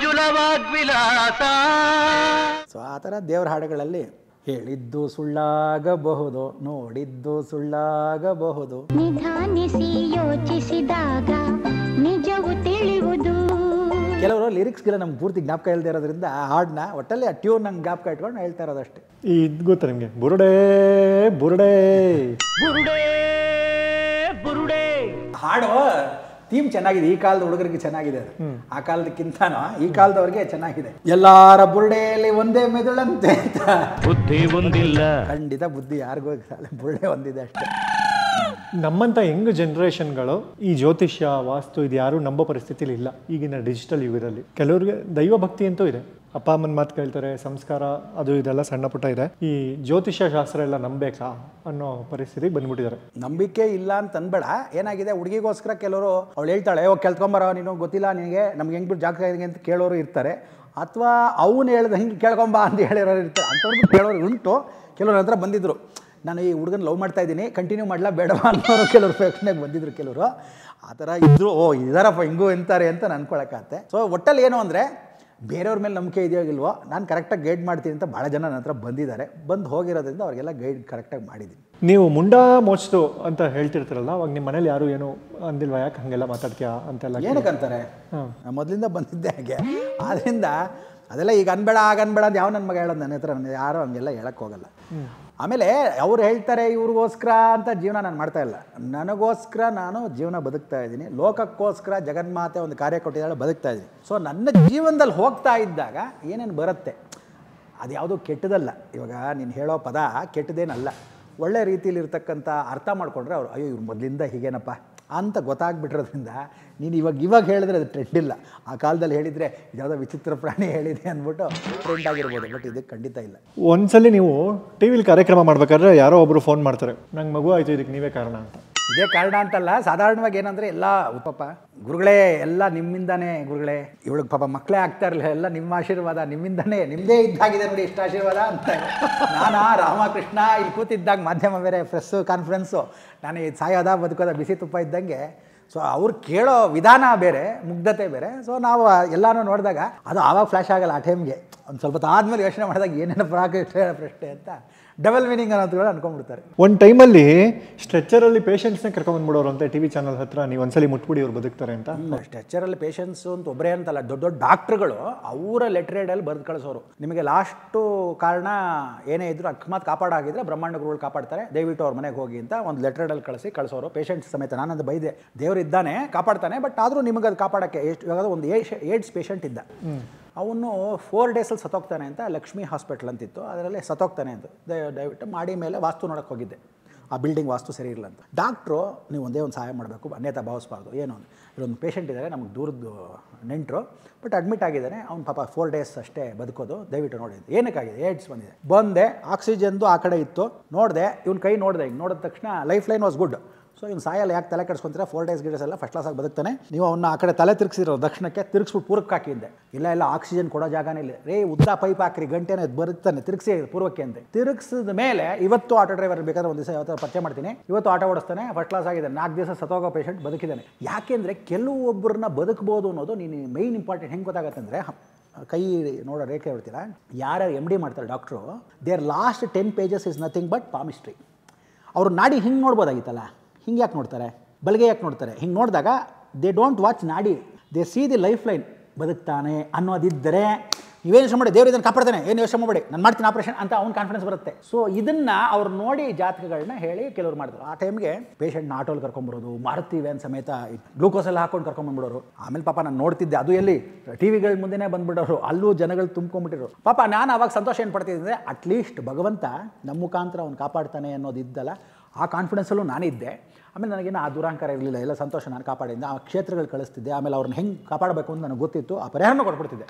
ಸೊ ಆ ಥರ ದೇವರ ಹಾಡುಗಳಲ್ಲಿ ಹೇಳಿದ್ದು ಸುಳ್ಳಾಗಬಹುದು, ನೋಡಿದ್ದು ಸುಳ್ಳಾಗಬಹುದು, ನಿಧಾನಿಸಿ ಯೋಚಿಸಿದಾಗ ನಿಜವು ತಿಳಿಯುವುದು. ಕೆಲವರು ಲಿರಿಕ್ಸ್ಗೆಲ್ಲ ನಮ್ಗೆ ಪೂರ್ತಿ ಜ್ಞಾಪಕ ಇಲ್ಲದೆ ಇರೋದ್ರಿಂದ ಆ ಹಾಡನ್ನ ಒಟ್ಟಲ್ಲಿ ಆ ಟ್ಯೂನ್ ನಂಗೆ ಜ್ಞಾಪಕ ಇಟ್ಕೊಂಡು ಹೇಳ್ತಾ ಇರೋದಷ್ಟೇ. ಇದು ಗೊತ್ತಾ ನಿಮಗೆ? ಬುರುಡೆ ಬುರುಡೆ ಬುರುಡೆ ಬುರುಡೆ ಹಾಡು ಥೀಮ್ ಚೆನ್ನಾಗಿದೆ. ಈ ಕಾಲದ ಹುಡುಗರಿಗೆ ಚೆನ್ನಾಗಿದೆ ಅದು, ಆ ಕಾಲದಕ್ಕಿಂತನೂ ಈ ಕಾಲದವ್ರಿಗೆ ಚೆನ್ನಾಗಿದೆ. ಎಲ್ಲಾರ ಬುರುಡೆಯಲ್ಲಿ ಒಂದೇ ಮೆದುಳಂತೆ ಅಂತ. ಬುದ್ಧಿ ಒಂದಿಲ್ಲ, ಖಂಡಿತ ಬುದ್ಧಿ ಯಾರಿಗೂ ಬುರುಡೆ ಒಂದಿದೆ ಅಷ್ಟೇ. ನಮ್ಮಂಥ ಯಂಗ್ ಜನ್ರೇಷನ್ಗಳು ಈ ಜ್ಯೋತಿಷ್ಯ ವಾಸ್ತು ಇದು ಯಾರೂ ನಂಬೋ ಪರಿಸ್ಥಿತಿಲಿ ಇಲ್ಲ ಈಗಿನ ಡಿಜಿಟಲ್ ಯುಗದಲ್ಲಿ. ಕೆಲವ್ರಿಗೆ ದೈವ ಭಕ್ತಿ ಅಂತೂ ಇದೆ, ಅಪ್ಪ ಅಮ್ಮನ ಮಾತು ಕೇಳ್ತಾರೆ, ಸಂಸ್ಕಾರ ಅದು ಇದೆಲ್ಲ ಸಣ್ಣ ಪುಟ್ಟ ಇದೆ. ಈ ಜ್ಯೋತಿಷ್ಯ ಶಾಸ್ತ್ರ ಎಲ್ಲ ನಂಬೇಕಾ ಅನ್ನೋ ಪರಿಸ್ಥಿತಿಗೆ ಬಂದ್ಬಿಟ್ಟಿದ್ದಾರೆ. ನಂಬಿಕೆ ಇಲ್ಲ ಅಂತ ಅನ್ಬೇಡ. ಏನಾಗಿದೆ, ಹುಡುಗಿಗೋಸ್ಕರ ಕೆಲವರು ಅವಳು ಹೇಳ್ತಾಳೆ, ಕೇಳ್ಕೊಂಬರೋ ನೀನು ಗೊತ್ತಿಲ್ಲ ನಿನಗೆ, ನಮ್ಗೆ ಹೆಂಗೆ ಬಿಟ್ಟು ಜಾಗ ಇದೆ ಅಂತ ಕೇಳೋರು ಇರ್ತಾರೆ. ಅಥವಾ ಅವನು ಹೇಳ್ದೆ ಹಿಂಗೆ ಕೇಳ್ಕೊಂಬ ಅಂತ ಹೇಳಿರೋರು ಇರ್ತಾರೆ. ಅಂಥವ್ರಿಗೆ ಕೇಳೋರು ಉಂಟು. ಕೆಲವ್ರ ಹತ್ರ ಬಂದಿದ್ದರು, ನಾನು ಈ ಹುಡುಗನ ಲವ್ ಮಾಡ್ತಾ ಇದ್ದೀನಿ, ಕಂಟಿನ್ಯೂ ಮಾಡಲಾ ಬೇಡವಾ ಅನ್ನೋರು ಕೆಲವರು ಪ್ರಶ್ನೆಗೆ ಬಂದಿದ್ರು. ಕೆಲವರು ಆ ಥರ ಇದ್ದರು. ಇದಾರಪ್ಪ ಹಿಂಗೂ ಎಂತಾರೆ ಅಂತ ಅನ್ಕೊಳಕ್ಕಾಗತ್ತೆ. ಸೊ ಒಟ್ಟಲ್ಲಿ ಏನು ಅಂದರೆ, ಬೇರೆಯವ್ರ ಮೇಲೆ ನಂಬಿಕೆ ಇದೆಯೋ ಇಲ್ವೋ, ನಾನು ಕರೆಕ್ಟಾಗಿ ಗೈಡ್ ಮಾಡ್ತೀನಿ ಅಂತ ಭಾಳ ಜನ ನನ್ನ ಹತ್ರ ಬಂದಿದ್ದಾರೆ. ಬಂದು ಹೋಗಿರೋದ್ರಿಂದ ಅವ್ರಿಗೆಲ್ಲ ಗೈಡ್ ಕರೆಕ್ಟಾಗಿ ಮಾಡಿದ್ದೀನಿ. ನೀವು ಮುಂಡಾ ಮೋಚ್ತು ಅಂತ ಹೇಳ್ತಿರ್ತೀರಲ್ಲ, ಅವಾಗ ನಿಮ್ಮ ಮನೇಲಿ ಯಾರು ಏನು ಅಂದಿಲ್ವಾ? ಯಾಕೆ ಹಾಗೆಲ್ಲ ಮಾತಾಡ್ತೀಯಾ ಅಂತೆಲ್ಲ ಏನಕ್ಕಂತಾರೆ? ಮೊದಲಿಂದ ಬಂದಿದ್ದೆ ಹಾಗೆ. ಆದ್ದರಿಂದ ಅದೆಲ್ಲ ಈಗ ಅನ್ಬೇಡ ಆಗನ್ಬೇಡ ಅಂತ ಯಾವ ನನ್ನ ಮಗ ಹೇಳೋದು ನನ್ನ ಹತ್ರ. ಯಾರು ಹಂಗೆಲ್ಲ ಹೇಳಕ್ಕೆ ಹೋಗಲ್ಲ. ಆಮೇಲೆ ಅವ್ರು ಹೇಳ್ತಾರೆ ಇವ್ರಿಗೋಸ್ಕರ ಅಂತ ಜೀವನ ನಾನು ಮಾಡ್ತಾ ಇಲ್ಲ. ನನಗೋಸ್ಕರ ನಾನು ಜೀವನ ಬದುಕ್ತಾ ಇದ್ದೀನಿ. ಲೋಕಕ್ಕೋಸ್ಕರ ಜಗನ್ಮಾತೆ ಒಂದು ಕಾರ್ಯ ಕೊಟ್ಟಿದ್ದಾಳೆ, ಬದುಕ್ತಾ ಇದ್ದೀನಿ. ಸೊ ನನ್ನ ಜೀವನದಲ್ಲಿ ಹೋಗ್ತಾ ಇದ್ದಾಗ ಏನೇನು ಬರುತ್ತೆ ಅದು ಯಾವುದೂ ಕೆಟ್ಟದಲ್ಲ. ಇವಾಗ ನೀನು ಹೇಳೋ ಪದ ಕೆಟ್ಟದೇನಲ್ಲ. ಒಳ್ಳೆ ರೀತಿಯಲ್ಲಿ ಇರ್ತಕ್ಕಂಥ ಅರ್ಥ ಮಾಡಿಕೊಂಡ್ರೆ ಅವ್ರು ಅಯ್ಯೋ ಇವ್ರು ಮೊದಲಿಂದ ಹೀಗೇನಪ್ಪ ಅಂತ ಗೊತ್ತಾಗ್ಬಿಟ್ಟಿರೋದ್ರಿಂದ ನೀನು ಇವಾಗ ಹೇಳಿದ್ರೆ ಅದು ಟ್ರೆಂಡ್ ಇಲ್ಲ. ಆ ಕಾಲದಲ್ಲಿ ಹೇಳಿದರೆ ಯಾವುದೋ ವಿಚಿತ್ರ ಪ್ರಾಣಿ ಹೇಳಿದೆ ಅಂದ್ಬಿಟ್ಟು ಟ್ರೆಂಡ್ ಆಗಿರ್ಬೋದು, ಬಟ್ ಇದಕ್ಕೆ ಖಂಡಿತ ಇಲ್ಲ. ಒಂದ್ಸಲಿ ನೀವು ಟಿ ವಿಲಿ ಕಾರ್ಯಕ್ರಮ ಮಾಡ್ಬೇಕಾದ್ರೆ ಯಾರೋ ಒಬ್ರು ಫೋನ್ ಮಾಡ್ತಾರೆ, ನಂಗೆ ಮಗು ಆಯಿತು, ಇದಕ್ಕೆ ನೀವೇ ಕಾರಣ ಅಂತ. ಇದೇ ಕಾರಣ ಅಂತಲ್ಲ, ಸಾಧಾರಣವಾಗಿ ಏನಂದರೆ ಎಲ್ಲ ಪಾಪ ಗುರುಗಳೇ ಎಲ್ಲ ನಿಮ್ಮಿಂದಾನೇ ಗುರುಗಳೇ, ಇವಳಿಗೆ ಪಾಪ ಮಕ್ಕಳೇ ಆಗ್ತಾ ಇರಲಿಲ್ಲ, ಎಲ್ಲ ನಿಮ್ಮ ಆಶೀರ್ವಾದ, ನಿಮ್ಮಿಂದಾನೇ, ನಿಮ್ಮದೇ ಇದ್ದಾಗಿದೆ ನೋಡಿ ಎಷ್ಟು ಆಶೀರ್ವಾದ ಅಂತ. ನಾನಾ ರಾಮಕೃಷ್ಣ ಇಲ್ಲಿ ಕೂತಿದ್ದಾಗ ಮಾಧ್ಯಮ ಬೇರೆ, ಪ್ರೆಸ್ ಕಾನ್ಫರೆನ್ಸು, ನಾನು ಇದು ಸಾಯೋದ ಬದುಕೋದ ಬಿಸಿ ತುಪ್ಪ ಇದ್ದಂಗೆ. ಸೊ ಅವ್ರು ಕೇಳೋ ವಿಧಾನ ಬೇರೆ, ಮುಗ್ಧತೆ ಬೇರೆ. ಸೊ ನಾವು ಎಲ್ಲನೂ ನೋಡಿದಾಗ ಅದು ಆವಾಗ ಫ್ಲ್ಯಾಶ್ ಆಗಲ್ಲ. ಆ ಟೈಮ್ಗೆ ಒಂದು ಸ್ವಲ್ಪ ಆದಮೇಲೆ ಯೋಚನೆ ಮಾಡಿದಾಗ ಏನೇನು ಪ್ರಶ್ನೆ ಅಂತ ಡಬಲ್ ಮೀನಿಂಗ್ ಅನ್ನೋದು ಅನ್ಕೊಂಡ್ಬಿಡ್ತಾರೆ. ಒಂದು ಟೈಮಲ್ಲಿ ಸ್ಟ್ರೆಚ್ಚರಲ್ಲಿ ಪೇಷಂಟ್ಸ್ನೇ ಕರ್ಕೊಂಬಂದ್ಬಿಡೋರು ಅಂತ ಟಿ ವಿ ಚಾನಲ್ ಹತ್ರ, ನೀವು ಒಂದ್ಸಲಿ ಮುಟ್ಬಿಡಿ ಅವ್ರು ಬದುಕ್ತಾರೆ ಅಂತ. ಸ್ಟ್ರೆಚ್ಚರಲ್ಲಿ ಪೇಷಂಟ್ಸು ಅಂತ ಒಬ್ಬರೇ ಅಂತಲ್ಲ, ದೊಡ್ಡ ದೊಡ್ಡ ಡಾಕ್ಟ್ರುಗಳು ಅವರ ಲೆಟ್ರೇಡಲ್ಲಿ ಬರೆದು ಕಳಿಸೋರು. ನಿಮಗೆ ಲಾಸ್ಟು ಕಾರಣ ಏನೇ ಇದ್ರು ಅಕಸ್ಮಾತ್ ಕಾಪಾಡಾಗಿದ್ರೆ ಬ್ರಹ್ಮಾಂಡ ಗುರುಗಳು ಕಾಪಾಡ್ತಾರೆ, ದಯವಿಟ್ಟು ಅವ್ರ ಮನೆಗೆ ಹೋಗಿ ಅಂತ ಒಂದು ಲೆಟ್ರೇಡಲ್ಲಿ ಕಳಿಸೋರು ಪೇಷಂಟ್ಸ್ ಸಮೇತ. ನಾನದು ಬೈದೆ, ದೇವರು ಇದ್ದಾನೆ ಕಾಪಾಡ್ತಾನೆ, ಬಟ್ ಆದರೂ ನಿಮಗೆ ಅದು ಕಾಪಾಡೋಕ್ಕೆ ಎಷ್ಟು, ಇವಾಗ ಒಂದು ಏಡ್ಸ್ ಪೇಷಂಟ್ ಇದ್ದ, ಅವನು 4 ಡೇಸಲ್ಲಿ ಸತ್ತೋಗ್ತಾನೆ ಅಂತ ಲಕ್ಷ್ಮೀ ಹಾಸ್ಪಿಟ್ಲ್ ಅಂತಿತ್ತು, ಅದರಲ್ಲಿ ಸತ್ತೋಗ್ತಾನೆ ಅಂತ ದಯವಿಟ್ಟು ಮಾಡಿ ಮೇಲೆ ವಾಸ್ತು ನೋಡೋಕ್ಕೆ ಹೋಗಿದ್ದೆ, ಆ ಬಿಲ್ಡಿಂಗ್ ವಾಸ್ತು ಸರಿ ಇರಲ್ಲ ಅಂತ. ಡಾಕ್ಟ್ರು ನೀವು ಒಂದೇ ಒಂದು ಸಹಾಯ ಮಾಡಬೇಕು, ಅನ್ಯತಾ ಭಾವಿಸ್ಬಾರ್ದು, ಏನು ಇಲ್ಲೊಂದು ಪೇಷಂಟ್ ಇದ್ದಾರೆ ನಮಗೆ ದೂರದ್ದು ನೆಂಟರು, ಬಟ್ ಅಡ್ಮಿಟ್ ಆಗಿದ್ದಾನೆ, ಅವ್ನು ಪಾಪ 4 ಡೇಸ್ ಅಷ್ಟೇ ಬದುಕೋದು, ದಯವಿಟ್ಟು ನೋಡಿ. ಏನಕ್ಕಾಗಿದೆ? ಏಡ್ಸ್ ಬಂದಿದೆ. ಬಂದೆ, ಆಕ್ಸಿಜನ್ದು ಆ ಕಡೆ ಇತ್ತು, ನೋಡಿದೆ, ಇವ್ನ ಕೈ ನೋಡಿದೆ, ಹಿಂಗೆ ನೋಡಿದ ತಕ್ಷಣ life line was good. So ಇವ್ನು ಸಾಯಲ್ಲ, ಯಾಕೆ ತಲೆ ಕೆಡಿಸ್ಕೊಂತೀರ, 4 ಡೇಸ್ ಗಿಡಸ್ ಎಲ್ಲ ಫಸ್ಟ್ ಕ್ಲಾಸಾಗಿ ಬದುಕ್ತಾನೆ, ನೀವು ಅವನ್ನ ಆ ಕಡೆ ತಲೆ ತಿರುಗಿಸಿರೋ ದಕ್ಷಿಣಕ್ಕೆ ತಿರುಗಿಸ್ಬಿಟ್ಟು ಪೂರ್ವಕ್ಕೆ ಹಾಕಿದ್ದೆ. ಇಲ್ಲ ಆಕ್ಸಿಜನ್ ಕೊಡೋ ಜಾಗನೇ ಇಲ್ಲ ರೇ, ಉದ್ದ ಪೈಪ್ ಹಾಕ್ರಿ, ಗಂಟೆನೇ ಬರುತ್ತಾನೆ, ತಿರುಗಿಸಿ ಪೂರ್ವಕ್ಕೆ ಅಂತೆ. ತಿರುಗಿಸಿದ ಮೇಲೆ ಇವತ್ತು ಆಟೋ ಡ್ರೈವರ್ ಬೇಕಾದ್ರೆ ಒಂದು ದಿವಸ ಯಾವತ್ತೋ ಪರಿಚಯ ಮಾಡ್ತೀನಿ, ಇವತ್ತು ಆಟೋ ಓಡಿಸ್ತಾನೆ, ಫಸ್ಟ್ ಕ್ಲಾಸ್ ಆಗಿದೆ, 4 ದಿವಸ ಸತ್ತೋಗೋ ಪೇಷಂಟ್ ಬದುಕಿದ್ದಾನೆ. ಯಾಕೆಂದರೆ ಕೆಲವೊಬ್ಬರನ್ನ ಬದುಕ್ಬೋದು ಅನ್ನೋದು ನೀನು ಮೈನ್ ಇಂಪಾರ್ಟೆಂಟ್. ಹೆಂಗೆ ಗೊತ್ತಾಗತ್ತೆ ಅಂದರೆ, ಕೈ ನೋಡೋ ರೇಖೆ ಹೇಳ್ತೀರಾ, ಯಾರ್ಯಾರು MD ಮಾಡ್ತಾರೆ doctor, there last 10 pages is nothing but palmistry. ಅವರು ನಾಡಿ ಹಿಂಗೆ ನೋಡ್ಬೋದಾಗಿತ್ತಲ್ಲ, ಹಿಂಗೆ ಯಾಕೆ ನೋಡ್ತಾರೆ, ಬಲಗೆ ಯಾಕೆ ನೋಡ್ತಾರೆ? ಹಿಂಗೆ ನೋಡಿದಾಗ ದೇ ಡೋಂಟ್ ವಾಚ್ ನಾಡಿ, they see the life line. ಬದುಕ್ತಾನೆ ಅನ್ನೋದಿದ್ದರೆ ನೀವೇನು ಯೋಚನೆ ಮಾಡಿ, ದೇವ್ರು ಇದನ್ನು ಕಾಪಾಡ್ತಾನೆ, ಏನು ಯೋಚನೆ ಮಾಡಿ, ನಾನು ಮಾಡ್ತೀನಿ ಆಪ್ರೇಷನ್ ಅಂತ ಅವ್ನು ಕಾನ್ಫಿಡೆನ್ಸ್ ಬರುತ್ತೆ. ಸೊ ಇದನ್ನು ಅವ್ರು ನೋಡಿ ಜಾತಕಗಳನ್ನ ಹೇಳಿ ಕೆಲವ್ರು ಮಾಡಿದ್ರು. ಆ ಟೈಮ್ಗೆ ಪೇಷಂಟ್ನ ಆಟೋಲ್ಲಿ ಕರ್ಕೊಂಬರೋದು, ಮಾರುತಿ ವ್ಯಾನ್ ಸಮೇತ ಗ್ಲೂಕೋಸ್ ಎಲ್ಲ ಹಾಕೊಂಡು ಕರ್ಕೊಂಬಂದ್ಬಿಡೋರು. ಆಮೇಲೆ ಪಾಪ ನಾನು ನೋಡ್ತಿದ್ದೆ, ಅದು ಎಲ್ಲಿ ಟಿವಿಗಳ ಮುಂದೆನೇ ಬಂದ್ಬಿಡೋರು, ಅಲ್ಲೂ ಜನಗಳು ತುಂಬ್ಕೊಂಡ್ಬಿಟ್ಟಿರು. ಪಾಪ ನಾನು ಅವಾಗ ಸಂತೋಷ ಏನು ಪಡ್ತಿದ್ದೆ, ಅಟ್ಲೀಸ್ಟ್ ಭಗವಂತ ನಮ್ಮ ಮುಖಾಂತರ ಅವ್ನು ಕಾಪಾಡ್ತಾನೆ ಅನ್ನೋದಿದ್ದಲ್ಲ, ಆ ಕಾನ್ಫಿಡೆನ್ಸಲ್ಲೂ ನಾನಿದ್ದೆ. ಆಮೇಲೆ ನನಗೇನು ಆ ದುರಾಂಕಾರ ಇರಲಿಲ್ಲ, ಎಲ್ಲ ಸಂತೋಷ, ನಾನು ಕಾಪಾಡಿದ್ದೆ. ಆ ಕ್ಷೇತ್ರಗಳು ಕಳಿಸ್ತಿದ್ದೆ, ಆಮೇಲೆ ಅವ್ರನ್ನ ಹೆಂಗೆ ಕಾಪಾಡಬೇಕು ಅಂತ ನನಗೆ ಗೊತ್ತಿತ್ತು, ಆ ಪರಿಹಾರನೂ ಕೊಟ್ಬಿಡ್ತಿದ್ದೆ.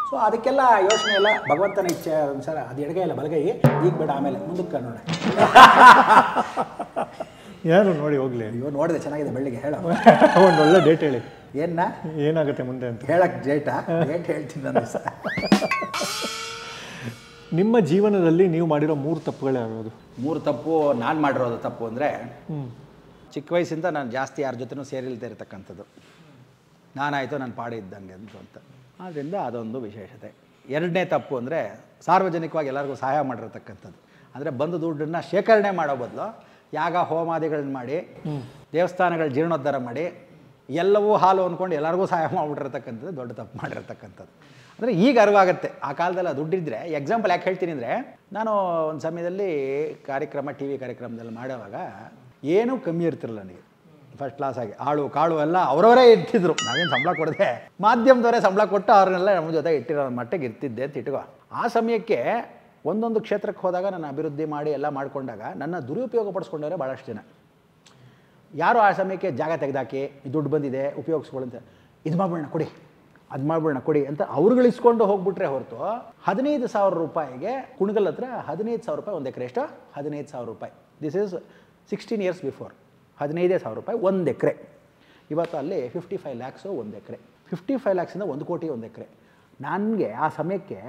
ಸೊ ಅದಕ್ಕೆಲ್ಲ ಯೋಚನೆ ಎಲ್ಲ ಭಗವಂತನ ಇಚ್ಛೆ ಅನುಸಾರ, ಅದು ಎಡಗೈ ಇಲ್ಲ ಬಲಗೈ, ಈಗ ಬೇಡ ಆಮೇಲೆ ಮುಂದಕ್ಕೆ ನೋಡಿ. ಯಾರು ನೋಡಿ ಹೋಗ್ಲಿ, ಇವಾಗ ನೋಡಿದೆ ಚೆನ್ನಾಗಿದೆ, ಬೆಳ್ಳಿಗೆ ಹೇಳ ಒಂದು ಒಳ್ಳೆ ಡೇಟ್ ಹೇಳಿ, ಏನಾಗುತ್ತೆ ಮುಂದೆ ಅಂತ ಹೇಳಕ್ಕೆ. ಡೇಟ್ ಹೇಳ್ತೀನಿ ನಾನು. ನಿಮ್ಮ ಜೀವನದಲ್ಲಿ ನೀವು ಮಾಡಿರೋ 3 ತಪ್ಪುಗಳು ಯಾವ್ಯಾವುದು? 3 ತಪ್ಪು ನಾನು ಮಾಡಿರೋದು ತಪ್ಪು ಅಂದರೆ, ಚಿಕ್ಕ ವಯಸ್ಸಿಂದ ನಾನು ಜಾಸ್ತಿ ಯಾರ ಜೊತೆನೂ ಸೇರಿಲ್ದೇ ಇರತಕ್ಕಂಥದ್ದು. ನಾನಾಯಿತು ನಾನು ಪಾಡಿ ಇದ್ದಂಗೆ ಅಂತ. ಆದ್ದರಿಂದ ಅದೊಂದು ವಿಶೇಷತೆ. 2ನೇ ತಪ್ಪು ಅಂದರೆ, ಸಾರ್ವಜನಿಕವಾಗಿ ಎಲ್ಲರಿಗೂ ಸಹಾಯ ಮಾಡಿರತಕ್ಕಂಥದ್ದು. ಅಂದರೆ ಬಂದು ದುಡ್ಡನ್ನು ಶೇಖರಣೆ ಮಾಡೋ ಬದಲು ಯಾಗ ಹೋಮಾದಿಗಳನ್ನ ಮಾಡಿ, ದೇವಸ್ಥಾನಗಳ ಜೀರ್ಣೋದ್ಧಾರ ಮಾಡಿ, ಎಲ್ಲವೂ ಹಾಲು ಅಂದ್ಕೊಂಡು ಎಲ್ಲರಿಗೂ ಸಹಾಯ ಮಾಡಿಬಿಟ್ಟಿರ್ತಕ್ಕಂಥದ್ದು ದೊಡ್ಡ ತಪ್ಪು ಮಾಡಿರ್ತಕ್ಕಂಥದ್ದು. ಅಂದರೆ ಈಗ ಅರಿವಾಗುತ್ತೆ, ಆ ಕಾಲದಲ್ಲಿ ದುಡ್ಡಿದ್ರೆ. ಎಕ್ಸಾಂಪಲ್ ಯಾಕೆ ಹೇಳ್ತೀನಿ ಅಂದರೆ, ನಾನು ಒಂದು ಸಮಯದಲ್ಲಿ ಟಿ ವಿ ಕಾರ್ಯಕ್ರಮದಲ್ಲಿ ಮಾಡುವಾಗ ಏನೂ ಕಮ್ಮಿ ಇರ್ತಿರಲಿಲ್ಲ ನನಗೆ, ಫಸ್ಟ್ ಕ್ಲಾಸಾಗಿ ಆಳು ಕಾಳು ಎಲ್ಲ ಅವರವರೇ ಇಟ್ಟಿದ್ರು. ನಾವೇನು ಸಂಬಳ ಕೊಡದೆ, ಮಾಧ್ಯಮದವರೇ ಸಂಬಳ ಕೊಟ್ಟು ಅವ್ರನ್ನೆಲ್ಲ ನಮ್ಮ ಜೊತೆ ಇಟ್ಟಿರೋ ಮಟ್ಟಿಗೆ ಇರ್ತಿದ್ದೆ ಅಂತ ಇಟ್ಕೋ. ಆ ಸಮಯಕ್ಕೆ ಒಂದೊಂದು ಕ್ಷೇತ್ರಕ್ಕೆ ಹೋದಾಗ ನಾನು ಅಭಿವೃದ್ಧಿ ಮಾಡಿ ಎಲ್ಲ ಮಾಡಿಕೊಂಡಾಗ ನನ್ನ ದುರುಪಯೋಗ ಪಡಿಸ್ಕೊಂಡವರೇ ಭಾಳಷ್ಟು ಜನ. ಯಾರು ಆ ಸಮಯಕ್ಕೆ ಜಾಗ ತೆಗೆದಾಕಿ ದುಡ್ಡು ಬಂದಿದೆ ಉಪಯೋಗಿಸ್ಕೊಳ್ಳಂತ, ಇದು ಮಾಡ್ಬಿಡೋಣ ಕೊಡಿ, ಅದು ಮಾಡ್ಬಿಡೋಣ ಕೊಡಿ ಅಂತ ಅವ್ರುಗಳಿಸ್ಕೊಂಡು ಹೋಗ್ಬಿಟ್ರೆ ಹೊರತು, 15,000 ರೂಪಾಯಿಗೆ ಕುಣಗಲ್ ಹತ್ರ 15,000 ರೂಪಾಯಿ ಒಂದು ಎಕರೆ. ಎಷ್ಟು? 15,000 ರೂಪಾಯಿ. This is 16 years before. 15,000 ರೂಪಾಯಿ 1 ಎಕರೆ. ಇವತ್ತು ಅಲ್ಲಿ 55 lakhs 1 ಎಕರೆ. 55 lakhsಯಿಂದ 1 ಕೋಟಿ 1 ಎಕರೆ. ನನಗೆ ಆ ಸಮಯಕ್ಕೆ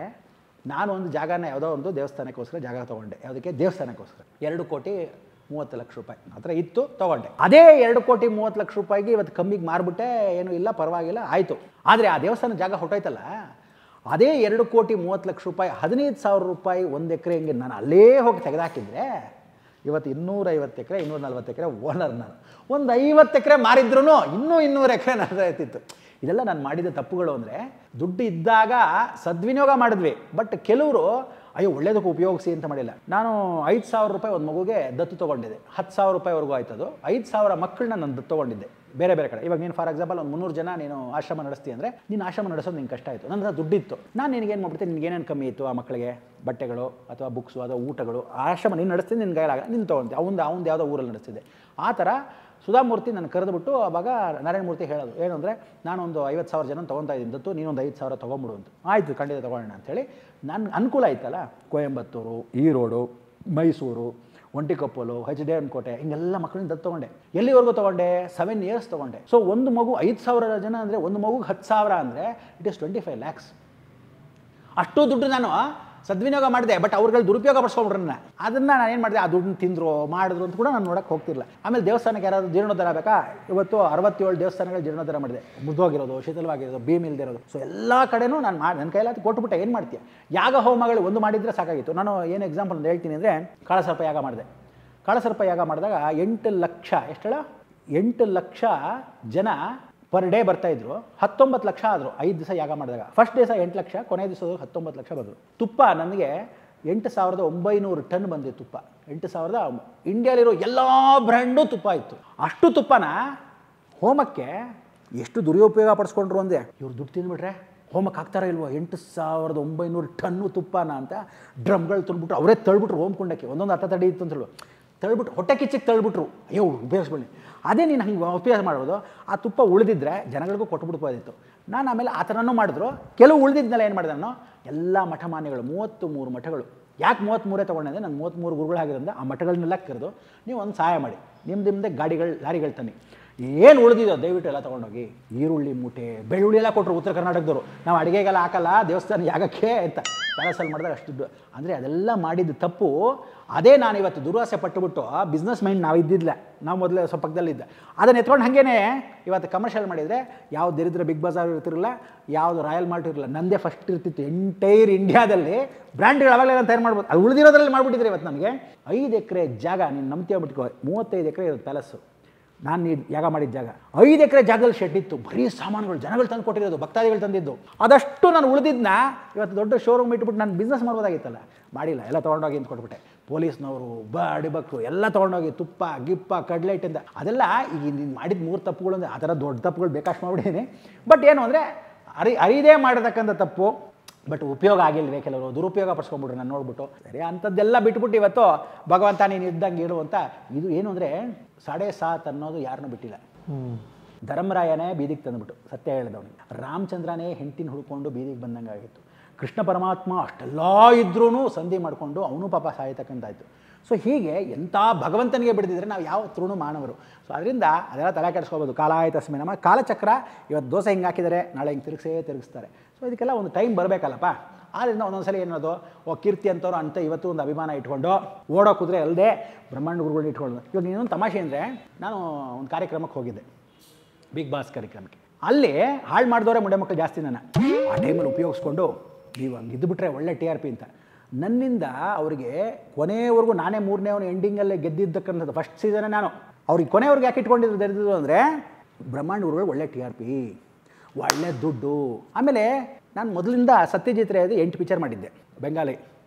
ನಾನು ಒಂದು ಜಾಗನ ಯಾವುದೋ ಒಂದು ದೇವಸ್ಥಾನಕ್ಕೋಸ್ಕರ ಜಾಗ ತೊಗೊಂಡೆ. ಯಾವುದಕ್ಕೆ? ದೇವಸ್ಥಾನಕ್ಕೋಸ್ಕರ. 2,30,00,000 ರೂಪಾಯಿ ಹತ್ರ ಇತ್ತು, ತೊಗೊಂಡೆ. ಅದೇ 2,30,00,000 ರೂಪಾಯಿಗೆ ಇವತ್ತು ಕಮ್ಮಿಗೆ ಮಾರ್ಬಿಟ್ಟೆ, ಏನೂ ಇಲ್ಲ ಪರವಾಗಿಲ್ಲ ಆಯಿತು. ಆದರೆ ಆ ದೇವಸ್ಥಾನ ಜಾಗ ಹೊಟ್ಟೋಯ್ತಲ್ಲ, ಅದೇ 2,30,00,000 ರೂಪಾಯಿ 15,000 ರೂಪಾಯಿ 1 ಎಕರೆ ಹಿಂಗೆ ನಾನು ಅಲ್ಲೇ ಹೋಗಿ ತೆಗೆದಾಕಿದ್ರೆ ಇವತ್ತು 250 ಎಕರೆ 240 ಎಕರೆ ಓನರ್ ನಾನು. ಒಂದು 50 ಎಕರೆ ಮಾರಿದ್ರೂ ಇನ್ನೂ 200 ಎಕರೆ ನನ್ನ ಇರ್ತಿತ್ತು. ಇದೆಲ್ಲ ನಾನು ಮಾಡಿದ ತಪ್ಪುಗಳು. ಅಂದರೆ ದುಡ್ಡು ಇದ್ದಾಗ ಸದ್ವಿನಿಯೋಗ ಮಾಡಿದ್ವಿ, ಬಟ್ ಕೆಲವರು ಅಯ್ಯೋ ಒಳ್ಳೇದಕ್ಕೆ ಉಪಯೋಗಿಸಿ ಅಂತ ಮಾಡಿಲ್ಲ. ನಾನು 5,000 ರೂಪಾಯಿ ಒಂದು ಮಗುಗೆ ದತ್ತು ತೊಗೊಂಡಿದ್ದೆ. 10,000 ರೂಪಾಯಿವರೆಗೂ ಆಯ್ತದು. 5,000 ಮಕ್ಕಳನ್ನ ನಾನು ದತ್ತು ತೊಗೊಂಡಿದ್ದೆ ಬೇರೆ ಬೇರೆ ಕಡೆ. ಇವಾಗ ನೀನು ಫಾರ್ ಎಕ್ಸಾಂಪಲ್ ಒಂದು 300 ಜನ ನೀನು ಆಶ್ರಮ ನಡೆಸ್ತೀವಿ ಅಂದರೆ, ನೀನು ಆಶ್ರಮ ನಡೆಸೋದು ನಿಂಗೆ ಕಷ್ಟ ಆಯಿತು. ನನ್ನ ದುಡ್ಡಿತ್ತು, ನಾನು ನಿನಗೇನು ಮಾಡ್ಬಿಡ್ತೀನಿ, ನಿನಗೇನೇನು ಕಮ್ಮಿ ಇತ್ತು ಆ ಮಕ್ಕಳಿಗೆ ಬಟ್ಟೆಗಳು ಅಥವಾ ಬುಕ್ಸು ಅಥವಾ ಊಟಗಳು, ಆಶ್ರಮ ನೀನು ನಡೆಸ್ತೀನಿ, ನಿನ್ನ ಕೈಲಾಗ ನೀನು ತೊಗೊಳ್ತೀವಿ. ಅವ್ನು ಯಾವುದೋ ಊರಲ್ಲಿ ನಡೆಸ್ತಿದ್ದೆ. ಆ ಥರ ಸುಧಾಮೂರ್ತಿ ನನ್ನ ಕರೆದುಬಿಟ್ಟು ಆವಾಗ ನಾರಾಯಣ ಮೂರ್ತಿ ಹೇಳೋದು ಏನು ಅಂದರೆ ನಾನೊಂದು 50,000 ಜನ ತೊಗೊತಾ ಇದ್ದೀನಿ ದತ್ತು, ನೀನೊಂದು 5,000 ತೊಗೊಂಬಿಡು ಅಂತ. ಆಯಿತು, ಖಂಡಿತ ತೊಗೊಳ್ಳೋಣ ಅಂಥೇಳಿ ನನ್ನ ಅನುಕೂಲ ಆಯ್ತಲ್ಲ. ಕೊಯಂಬತ್ತೂರು, ಈರೋಡು, ಮೈಸೂರು, ಒಂಟಿಕೊಪ್ಪಲು, HDM ಕೋಟೆ, ಹಿಂಗೆಲ್ಲ ಮಕ್ಕಳನ್ನ ದತ್ತು ತೊಗೊಂಡೆ. ಎಲ್ಲಿವರೆಗೂ ತೊಗೊಂಡೆ? 7 years ತೊಗೊಂಡೆ. ಸೊ ಒಂದು ಮಗು 5,000 ಜನ ಅಂದರೆ ಒಂದು ಮಗುಗೆ 10,000 ಅಂದರೆ ಇಟ್ ಈಸ್ 25 lakhs. ಅಷ್ಟು ದುಡ್ಡು ನಾನು ಸದ್ವಿನಿಯೋಗ ಮಾಡಿದೆ. ಬಟ್ ಅವ್ರುಗಳು ದುರುಪಯೋಗ ಪಡಿಸ್ಕೊಂಡ್ರು ನನ್ನ. ಅದನ್ನು ನಾನು ಏನು ಮಾಡಿದೆ, ಆ ದುಡ್ಡನ್ನ ತಿಂದರು ಮಾಡಿದ್ರು ಅಂತ ಕೂಡ ನಾನು ನೋಡೋಕ್ಕೆ ಹೋಗ್ತಿರಲಿಲ್ಲ. ಆಮೇಲೆ ದೇವಸ್ಥಾನಕ್ಕೆ ಯಾರಾದರೂ ಜೀರ್ಣೋದ್ಧಾರ ಬೇಕಾ? ಇವತ್ತು 67 ದೇವಸ್ಥಾನಗಳು ಜೀರ್ಣೋದ್ಧಾರ ಮಾಡಿದೆ. ಮುರಿದೋಗಿರೋದು, ಶಿಥಿಲವಾಗಿರೋದು, ಬೀಮ್ ಇಲ್ದಿರೋದು. ಸೊ ಎಲ್ಲ ಕಡೆನೂ ನಾನು ನನ್ನ ಕೈಲಾದ ಕೊಟ್ಬಿಟ್ಟೆ. ಏನು ಮಾಡ್ತೀಯ? ಯಾಗ ಹೋಮಗಳು ಒಂದು ಮಾಡಿದರೆ ಸಾಕಾಗಿತ್ತು. ನಾನು ಏನು ಎಕ್ಸಾಂಪಲ್ ಒಂದು ಹೇಳ್ತೀನಿ ಅಂದರೆ, ಕಾಳಸರ್ಪ ಯಾಗ ಮಾಡಿದೆ. ಕಾಳಸರ್ಪ ಯಾಗ ಮಾಡಿದಾಗ 8 ಲಕ್ಷ, ಎಷ್ಟೇಳ 8 ಲಕ್ಷ ಜನ ಪರ್ ಡೇ ಬರ್ತಾಯಿದ್ರು. 19 ಲಕ್ಷ ಆದರು 5 ದಿವಸ ಯಾಗ ಮಾಡಿದಾಗ. ಫಸ್ಟ್ ದಿವಸ 8 ಲಕ್ಷ, ಕೊನೆ ದಿವಸ 19 ಲಕ್ಷ ಬಂದರು. ತುಪ್ಪ ನನಗೆ 8,900 ಟನ್ ಬಂದಿತ್ತು ತುಪ್ಪ. 8,000 ಇಂಡಿಯಾಲಿರೋ ಎಲ್ಲ ಬ್ರ್ಯಾಂಡು ತುಪ್ಪ ಇತ್ತು. ಅಷ್ಟು ತುಪ್ಪನ ಹೋಮಕ್ಕೆ ಎಷ್ಟು ದುರುಪಯೋಗ ಪಡಿಸ್ಕೊಂಡ್ರು ಅಂದರೆ, ಇವ್ರು ದುಡ್ಡು ತಿಂದುಬಿಟ್ರೆ ಹೋಮಕ್ಕೆ ಹಾಕ್ತಾರ ಇಲ್ವೋ, 8,900 ಟನ್ನು ತುಪ್ಪನ ಅಂತ ಡ್ರಮ್ಗಳು ತುಂಬಿಬಿಟ್ರು. ಅವರೇ ತಳ್ಬಿಟ್ರು ಹೋಮ ಕುಂಡಕ್ಕೆ. ಒಂದೊಂದು ಅರ್ಥ ತಡಿ ಇತ್ತು ಅಂತ ಹೇಳು, ತಳ್ಬಿಟ್ಟು ಹೊಟ್ಟೆ ಕಿಚ್ಚಿಗೆ ತಳ್ಬಿಟ್ರು. ಅಯ್ಯೋ ಉಪಯೋಗಿಸ್ಬಳ್ಳಿ. ಅದೇ ನೀನು ಹಂಗೆ ಉಪಯೋಗ ಮಾಡ್ಬೋದು. ಆ ತುಪ್ಪ ಉಳಿದಿದ್ರೆ ಜನಗಳಿಗೂ ಕೊಟ್ಬಿಡ್ಬೋದಿತ್ತು. ನಾನು ಆಮೇಲೆ ಆ ಥರನೂ ಮಾಡಿದ್ರು. ಕೆಲವು ಉಳಿದಿದ್ನೆಲ್ಲ ಏನು ಮಾಡಿದೆ ನಾನು, ಎಲ್ಲ ಮಠಮಾನ್ಯಗಳು 33 ಮಠಗಳು. ಯಾಕೆ 33 ತೊಗೊಂಡೆ ಅಂದರೆ, ನಾನು 33 ಗುರುಗಳಾಗಿರೋದ್ರಿಂದ ಆ ಮಠಗಳನ್ನೆಲ್ಲ ಕರೆದು ನೀವು ಒಂದು ಸಹಾಯ ಮಾಡಿ, ನಿಮ್ಮದೇ ಗಾಡಿಗಳು ಲಾರಿಗಳು ತನ್ನಿ, ಏನು ಉಳಿದಿದೋ ದಯವಿಟ್ಟು ಎಲ್ಲ ತೊಗೊಂಡೋಗಿ. ಈರುಳ್ಳಿ ಮೂಟೆ, ಬೆಳ್ಳುಳ್ಳಿ ಎಲ್ಲ ಕೊಟ್ಟರು ಉತ್ತರ ಕರ್ನಾಟಕದವರು. ನಾವು ಅಡುಗೆಗೆಲ್ಲ ಹಾಕಲ್ಲ, ದೇವಸ್ಥಾನ ಯಾಗಕ್ಕೆ ಅಂತ ಪ್ಯಾರಸಲ್ ಮಾಡಿದಾಗ ಅಷ್ಟು ದುಡ್ಡು. ಅಂದರೆ ಅದೆಲ್ಲ ಮಾಡಿದ್ದು ತಪ್ಪು. ಅದೇ ನಾನು ಇವತ್ತು ದುರ್ವಾಸೆ ಪಟ್ಟುಬಿಟ್ಟು ಬಿಸ್ನೆಸ್ ಮೈಂಡ್ ನಾವು ಇದ್ದಿದ್ದಿಲ್ಲ. ನಾವು ಮೊದಲೇ ಸ್ವಲ್ಪ ಪಕ್ಕದಲ್ಲಿದ್ದೆ. ಅದನ್ನು ಎತ್ಕೊಂಡು ಹಾಗೇ ಇವತ್ತು ಕಮರ್ಷಿಯಲ್ ಮಾಡಿದರೆ ಯಾವ ದರಿದ್ರ ಬಿಗ್ ಬಜಾರ್ ಇರ್ತಿರಲಿಲ್ಲ, ಯಾವುದು ರಾಯಲ್ ಮಾರ್ಟ್ ಇರಲಿಲ್ಲ, ನಂದೇ ಫಸ್ಟ್ ಇರ್ತಿತ್ತು. ಎಂಟೈರ್ ಇಂಡಿಯಾದಲ್ಲಿ ಬ್ರ್ಯಾಂಡ್ಗಳು ಅವಾಗಲೇ ತಯಾರು ಮಾಡ್ಬೋದು. ಅದು ಉಳಿದಿರೋದ್ರಲ್ಲಿ ಮಾಡಿಬಿಟ್ಟಿದ್ರೆ ಇವತ್ತು ನನಗೆ 5 ಎಕರೆ ಜಾಗ, ನೀನು ನಂಬ್ತೀಯ ಬಿಟ್ಕೋ, 35 ಎಕರೆ ಇರೋದು ಪ್ಯಾಲೇಸು. ನಾನು ಯಾಗ ಮಾಡಿದ ಜಾಗ 5 ಎಕರೆ ಜಾಗದಲ್ಲಿ ಶೆಡ್ ಇತ್ತು. ಬರೀ ಸಾಮಾನುಗಳು ಜನಗಳು ತಂದು ಕೊಟ್ಟಿರೋದು, ಭಕ್ತಾದಿಗಳು ತಂದಿದ್ದು. ಅದಷ್ಟು ನಾನು ಉಳಿದಿದ್ದನ್ನ ಇವತ್ತು ದೊಡ್ಡ ಶೋರೂಮ್ ಇಟ್ಬಿಟ್ಟು ನಾನು ಬಿಸ್ನೆಸ್ ಮಾಡ್ಬೋದಾಗಿತ್ತಲ್ಲ, ಮಾಡಿಲ್ಲ. ಎಲ್ಲ ತೊಗೊಂಡೋಗಿ ಅಂತ ಕೊಟ್ಬಿಟ್ಟೆ. ಪೊಲೀಸ್ನವರು ಅಡಿಬಕ್ರು ಎಲ್ಲ ತೊಗೊಂಡೋಗಿ ತುಪ್ಪ ಗಿಪ್ಪ ಕಡ್ಲೆಟ್ಟಿಂದ ಅದೆಲ್ಲ. ಈಗ ನೀನು ಮಾಡಿದ 3 ತಪ್ಪುಗಳು ಅಂದರೆ ಆ ಥರ ದೊಡ್ಡ ತಪ್ಪುಗಳು ಬೇಕಾಷ್ಟು ಮಾಡಿಬಿಟ್ಟಿದ್ದೀನಿ. ಬಟ್ ಏನು ಅಂದರೆ ಅರಿದೇ ಮಾಡಿರ್ತಕ್ಕಂಥ ತಪ್ಪು. ಬಟ್ ಉಪಯೋಗ ಆಗಿಲ್ವೇ, ಕೆಲವರು ದುರುಪಯೋಗ ಪಡಿಸ್ಕೊಂಡ್ಬಿಟ್ರು ನಾನು ನೋಡ್ಬಿಟ್ಟು. ಸರಿ, ಅಂಥದ್ದೆಲ್ಲ ಬಿಟ್ಬಿಟ್ಟು ಇವತ್ತು ಭಗವಂತ ನೀನು ಇದ್ದಂಗೆ ಇಡು ಅಂತ. ಇದು ಏನು ಅಂದರೆ 7.5 ಅನ್ನೋದು ಯಾರನ್ನೂ ಬಿಟ್ಟಿಲ್ಲ. ಧರ್ಮರಾಯನೇ ಬೀದಿಗೆ ತಂದುಬಿಟ್ಟು ಸತ್ಯ ಹೇಳಿದವನಿಗೆ. ರಾಮಚಂದ್ರನೇ ಹೆಂಡತಿನ ಹುಡ್ಕೊಂಡು ಬೀದಿಗೆ ಬಂದಂಗೆ ಆಗಿತ್ತು. ಕೃಷ್ಣ ಪರಮಾತ್ಮ ಅಷ್ಟೆಲ್ಲ ಇದ್ರೂ ಸಂಧಿ ಮಾಡಿಕೊಂಡು ಅವನು ಪಾಪ ಸಾಯ್ತಕ್ಕಂತಾಯಿತು. ಸೊ ಹೀಗೆ ಎಂಥ ಭಗವಂತನಿಗೆ ಬಿಡ್ದಿದ್ರೆ ನಾವು ಯಾವ ತೃಣು ಮಾನವರು. ಸೊ ಅದರಿಂದ ಅದೆಲ್ಲ ತಲೆ ಕೆಡಿಸ್ಕೋಬೋದು. ಕಾಲಾಯ ತಸ್ಮೈ ನಮ್ಮ ಕಾಲಚಕ್ರ. ಇವತ್ತು ದೋಸೆ ಹಿಂಗೆ ಹಾಕಿದರೆ ನಾಳೆ ಹಿಂಗೆ ತಿರುಗಿಸ್ತಾರೆ. ಸೊ ಇದಕ್ಕೆಲ್ಲ ಒಂದು ಟೈಮ್ ಬರಬೇಕಲ್ಲಪ್ಪ. ಆದ್ದರಿಂದ ಒಂದೊಂದ್ಸಲ ಏನದು, ಕೀರ್ತಿ ಅಂತವ್ರು ಅಂತ ಇವತ್ತು ಒಂದು ಅಭಿಮಾನ ಇಟ್ಕೊಂಡು ಓಡೋ ಕುದುರೆ ಅಲ್ಲದೆ ಬ್ರಹ್ಮಾಂಡ ಗುರುಗಳನ್ನ ಇಟ್ಕೊಂಡು. ಇವಾಗ ಇನ್ನೊಂದು ತಮಾಷೆ ಅಂದರೆ, ನಾನು ಒಂದು ಕಾರ್ಯಕ್ರಮಕ್ಕೆ ಹೋಗಿದ್ದೆ, ಬಿಗ್ ಬಾಸ್ ಕಾರ್ಯಕ್ರಮಕ್ಕೆ. ಅಲ್ಲಿ ಹಾಳು ಮಾಡಿದವರೇ ಮುಂಡೆ ಮಕ್ಕಳು ಜಾಸ್ತಿ. ನನ್ನ ಆ ಟೈಮಲ್ಲಿ ಉಪಯೋಗಿಸ್ಕೊಂಡು ನೀವು ಹಂಗೆ ಇದ್ದುಬಿಟ್ರೆ ಒಳ್ಳೆ TRP ಅಂತ ನನ್ನಿಂದ ಅವರಿಗೆ ಕೊನೆಯವರೆಗೂ ನಾನೇ 3ನೇ ಎಂಡಿಂಗಲ್ಲೇ ಗೆದ್ದಿದ್ದಕ್ಕಂಥದ್ದು. ಫಸ್ಟ್ ಸೀಸನ್ನೇ ನಾನು ಅವ್ರಿಗೆ ಕೊನೆಯವ್ರಿಗೆ ಯಾಕೆ ಇಟ್ಕೊಂಡಿದ್ದು ದರಿದ್ರು ಅಂದರೆ, ಬ್ರಹ್ಮಾಂಡ ಗುರುಗಳು ಒಳ್ಳೆ TRP, ಒಳ್ಳೆ ದುಡ್ಡು. ಆಮೇಲೆ ನಾನು ಮೊದಲಿಂದ ಸತ್ಯಜಿತ್ ರೇದು 8 ಪಿಕ್ಚರ್ ಮಾಡಿದ್ದೆ ಬೆಂಗಾಲಿ.